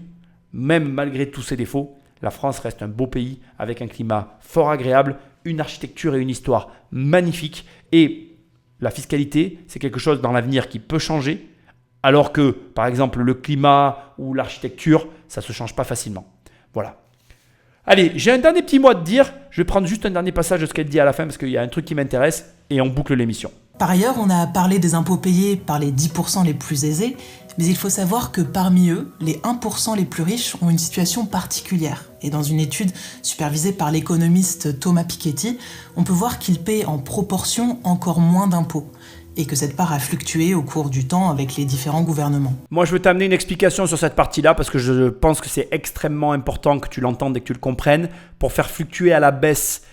même malgré tous ses défauts, la France reste un beau pays avec un climat fort agréable, une architecture et une histoire magnifiques. Et la fiscalité, c'est quelque chose dans l'avenir qui peut changer, alors que, par exemple, le climat ou l'architecture, ça ne se change pas facilement. Voilà. Allez, j'ai un dernier petit mot à te dire. Je vais prendre juste un dernier passage de ce qu'elle dit à la fin parce qu'il y a un truc qui m'intéresse et on boucle l'émission. Par ailleurs, on a parlé des impôts payés par les 10% les plus aisés, mais il faut savoir que parmi eux, les 1% les plus riches ont une situation particulière. Et dans une étude supervisée par l'économiste Thomas Piketty, on peut voir qu'ils paient en proportion encore moins d'impôts, et que cette part a fluctué au cours du temps avec les différents gouvernements. Moi, je veux t'amener une explication sur cette partie-là parce que je pense que c'est extrêmement important que tu l'entendes et que tu le comprennes pour faire fluctuer à la baisse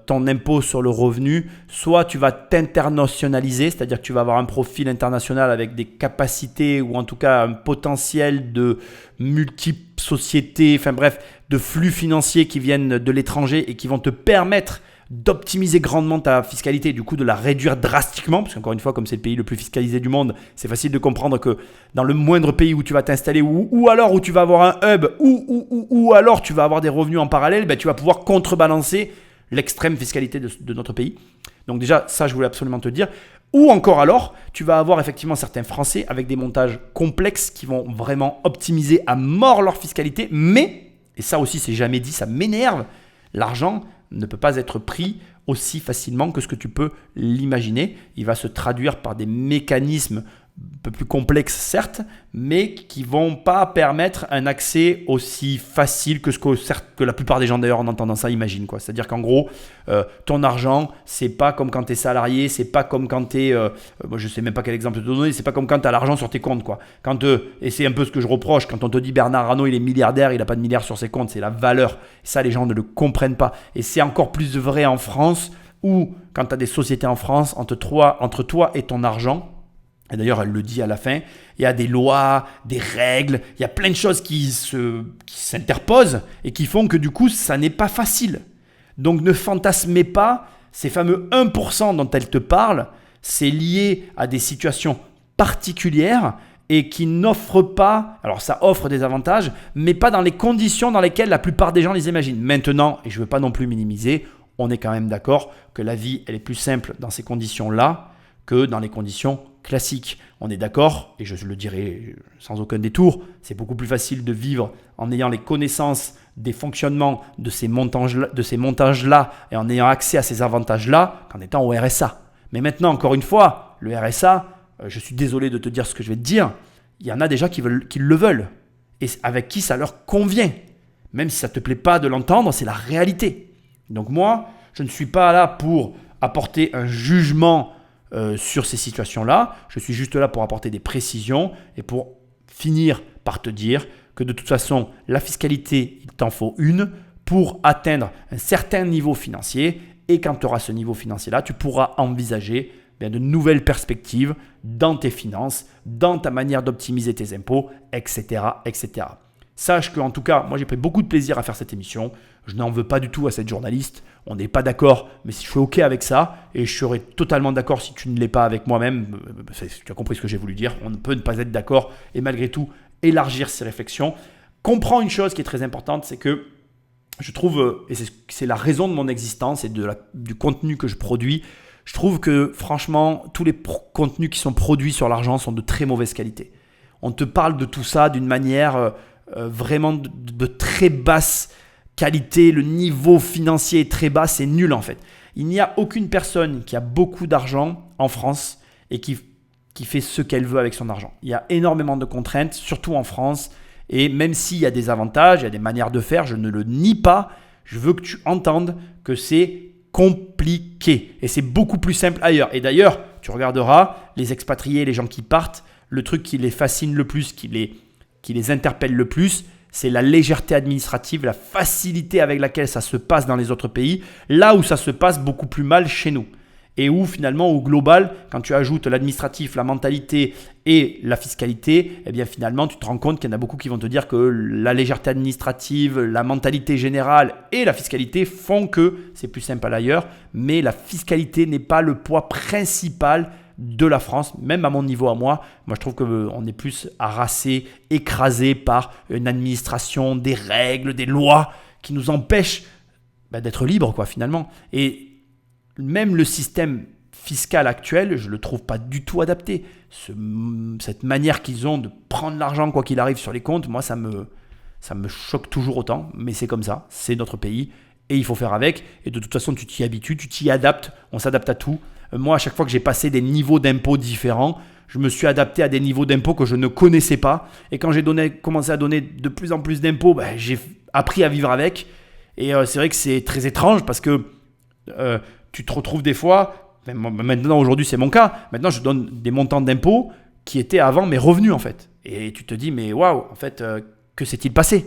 ton impôt sur le revenu. Soit tu vas t'internationaliser, c'est-à-dire que tu vas avoir un profil international avec des capacités ou en tout cas un potentiel de multiples sociétés, enfin bref, de flux financiers qui viennent de l'étranger et qui vont te permettre d'optimiser grandement ta fiscalité et du coup de la réduire drastiquement, parce qu'encore une fois, comme c'est le pays le plus fiscalisé du monde, c'est facile de comprendre que dans le moindre pays où tu vas t'installer ou alors où tu vas avoir un hub ou alors tu vas avoir des revenus en parallèle, tu vas pouvoir contrebalancer l'extrême fiscalité de notre pays. Donc déjà, ça je voulais absolument te dire. Ou encore alors, tu vas avoir effectivement certains Français avec des montages complexes qui vont vraiment optimiser à mort leur fiscalité, mais, et ça aussi c'est jamais dit, ça m'énerve, l'argent ne peut pas être pris aussi facilement que ce que tu peux l'imaginer. Il va se traduire par des mécanismes un peu plus complexes certes, mais qui ne vont pas permettre un accès aussi facile que ce que la plupart des gens d'ailleurs en entendant ça imaginent. C'est-à-dire qu'en gros, ton argent, c'est pas comme quand tu es salarié, c'est pas comme quand tu es, moi je sais même pas quel exemple te donner, c'est pas comme quand tu as l'argent sur tes comptes. Et c'est un peu ce que je reproche, quand on te dit Bernard Arnault il est milliardaire, il n'a pas de milliards sur ses comptes, c'est la valeur. Et ça les gens ne le comprennent pas. Et c'est encore plus vrai en France, où quand tu as des sociétés en France, entre toi et ton argent, et d'ailleurs, elle le dit à la fin, il y a des lois, des règles, il y a plein de choses qui s'interposent et qui font que du coup, ça n'est pas facile. Donc ne fantasmez pas ces fameux 1% dont elle te parle, c'est lié à des situations particulières et qui n'offrent pas, alors ça offre des avantages, mais pas dans les conditions dans lesquelles la plupart des gens les imaginent. Maintenant, et je ne veux pas non plus minimiser, on est quand même d'accord que la vie, elle est plus simple dans ces conditions-là que dans les conditions classiques. On est d'accord, et je le dirai sans aucun détour, c'est beaucoup plus facile de vivre en ayant les connaissances des fonctionnements de ces montages-là et en ayant accès à ces avantages-là qu'en étant au RSA. Mais maintenant, encore une fois, le RSA, je suis désolé de te dire ce que je vais te dire, il y en a déjà qui le veulent et avec qui ça leur convient. Même si ça ne te plaît pas de l'entendre, c'est la réalité. Donc moi, je ne suis pas là pour apporter un jugement sur ces situations-là. Je suis juste là pour apporter des précisions et pour finir par te dire que de toute façon, la fiscalité, il t'en faut une pour atteindre un certain niveau financier. Et quand tu auras ce niveau financier-là, tu pourras envisager de nouvelles perspectives dans tes finances, dans ta manière d'optimiser tes impôts, etc., etc. Sache qu'en tout cas, moi j'ai pris beaucoup de plaisir à faire cette émission. Je n'en veux pas du tout à cette journaliste. On n'est pas d'accord, mais je suis OK avec ça. Et je serais totalement d'accord si tu ne l'es pas avec moi-même. Tu as compris ce que j'ai voulu dire. On ne peut ne pas être d'accord et malgré tout élargir ses réflexions. Comprends une chose qui est très importante, c'est que je trouve, et c'est la raison de mon existence et du contenu que je produis, je trouve que franchement, tous les contenus qui sont produits sur l'argent sont de très mauvaise qualité. On te parle de tout ça d'une manière vraiment de très basse qualité. Le niveau financier est très bas, c'est nul en fait. Il n'y a aucune personne qui a beaucoup d'argent en France et qui fait ce qu'elle veut avec son argent. Il y a énormément de contraintes, surtout en France. Et même s'il y a des avantages, il y a des manières de faire, je ne le nie pas. Je veux que tu entendes que c'est compliqué. Et c'est beaucoup plus simple ailleurs. Et d'ailleurs, tu regarderas les expatriés, les gens qui partent, le truc qui les fascine le plus, qui les interpelle le plus, c'est la légèreté administrative, la facilité avec laquelle ça se passe dans les autres pays, là où ça se passe beaucoup plus mal chez nous. Et où finalement, au global, quand tu ajoutes l'administratif, la mentalité et la fiscalité, eh bien finalement, tu te rends compte qu'il y en a beaucoup qui vont te dire que la légèreté administrative, la mentalité générale et la fiscalité font que c'est plus simple ailleurs. Mais la fiscalité n'est pas le poids principal de la France, même à mon niveau à moi. Moi, je trouve qu'on est plus harassé, écrasé par une administration, des règles, des lois qui nous empêchent d'être libres, finalement. Et même le système fiscal actuel, je ne le trouve pas du tout adapté. Cette manière qu'ils ont de prendre l'argent quoi qu'il arrive sur les comptes, moi, ça me choque toujours autant. Mais c'est comme ça, c'est notre pays et il faut faire avec. Et de toute façon, tu t'y habitues, tu t'y adaptes, on s'adapte à tout. Moi, à chaque fois que j'ai passé des niveaux d'impôts différents, je me suis adapté à des niveaux d'impôts que je ne connaissais pas. Et quand j'ai commencé à donner de plus en plus d'impôts, j'ai appris à vivre avec. Et c'est vrai que c'est très étrange parce que tu te retrouves des fois, maintenant aujourd'hui c'est mon cas, maintenant je donne des montants d'impôts qui étaient avant mes revenus en fait. Et tu te dis mais waouh, en fait, que s'est-il passé ?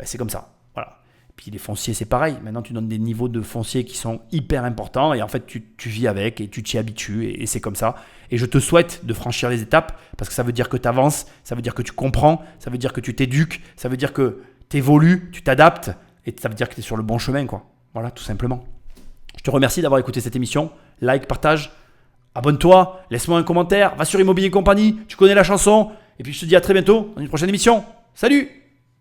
C'est comme ça. Voilà. Puis les fonciers, c'est pareil. Maintenant, tu donnes des niveaux de foncier qui sont hyper importants et en fait, tu vis avec et tu t'y habitues et c'est comme ça. Et je te souhaite de franchir les étapes parce que ça veut dire que tu avances, ça veut dire que tu comprends, ça veut dire que tu t'éduques, ça veut dire que tu évolues, tu t'adaptes et ça veut dire que tu es sur le bon chemin, quoi. Voilà, tout simplement. Je te remercie d'avoir écouté cette émission. Like, partage, abonne-toi, laisse-moi un commentaire, va sur Immobilier Compagnie, tu connais la chanson. Et puis je te dis à très bientôt dans une prochaine émission. Salut!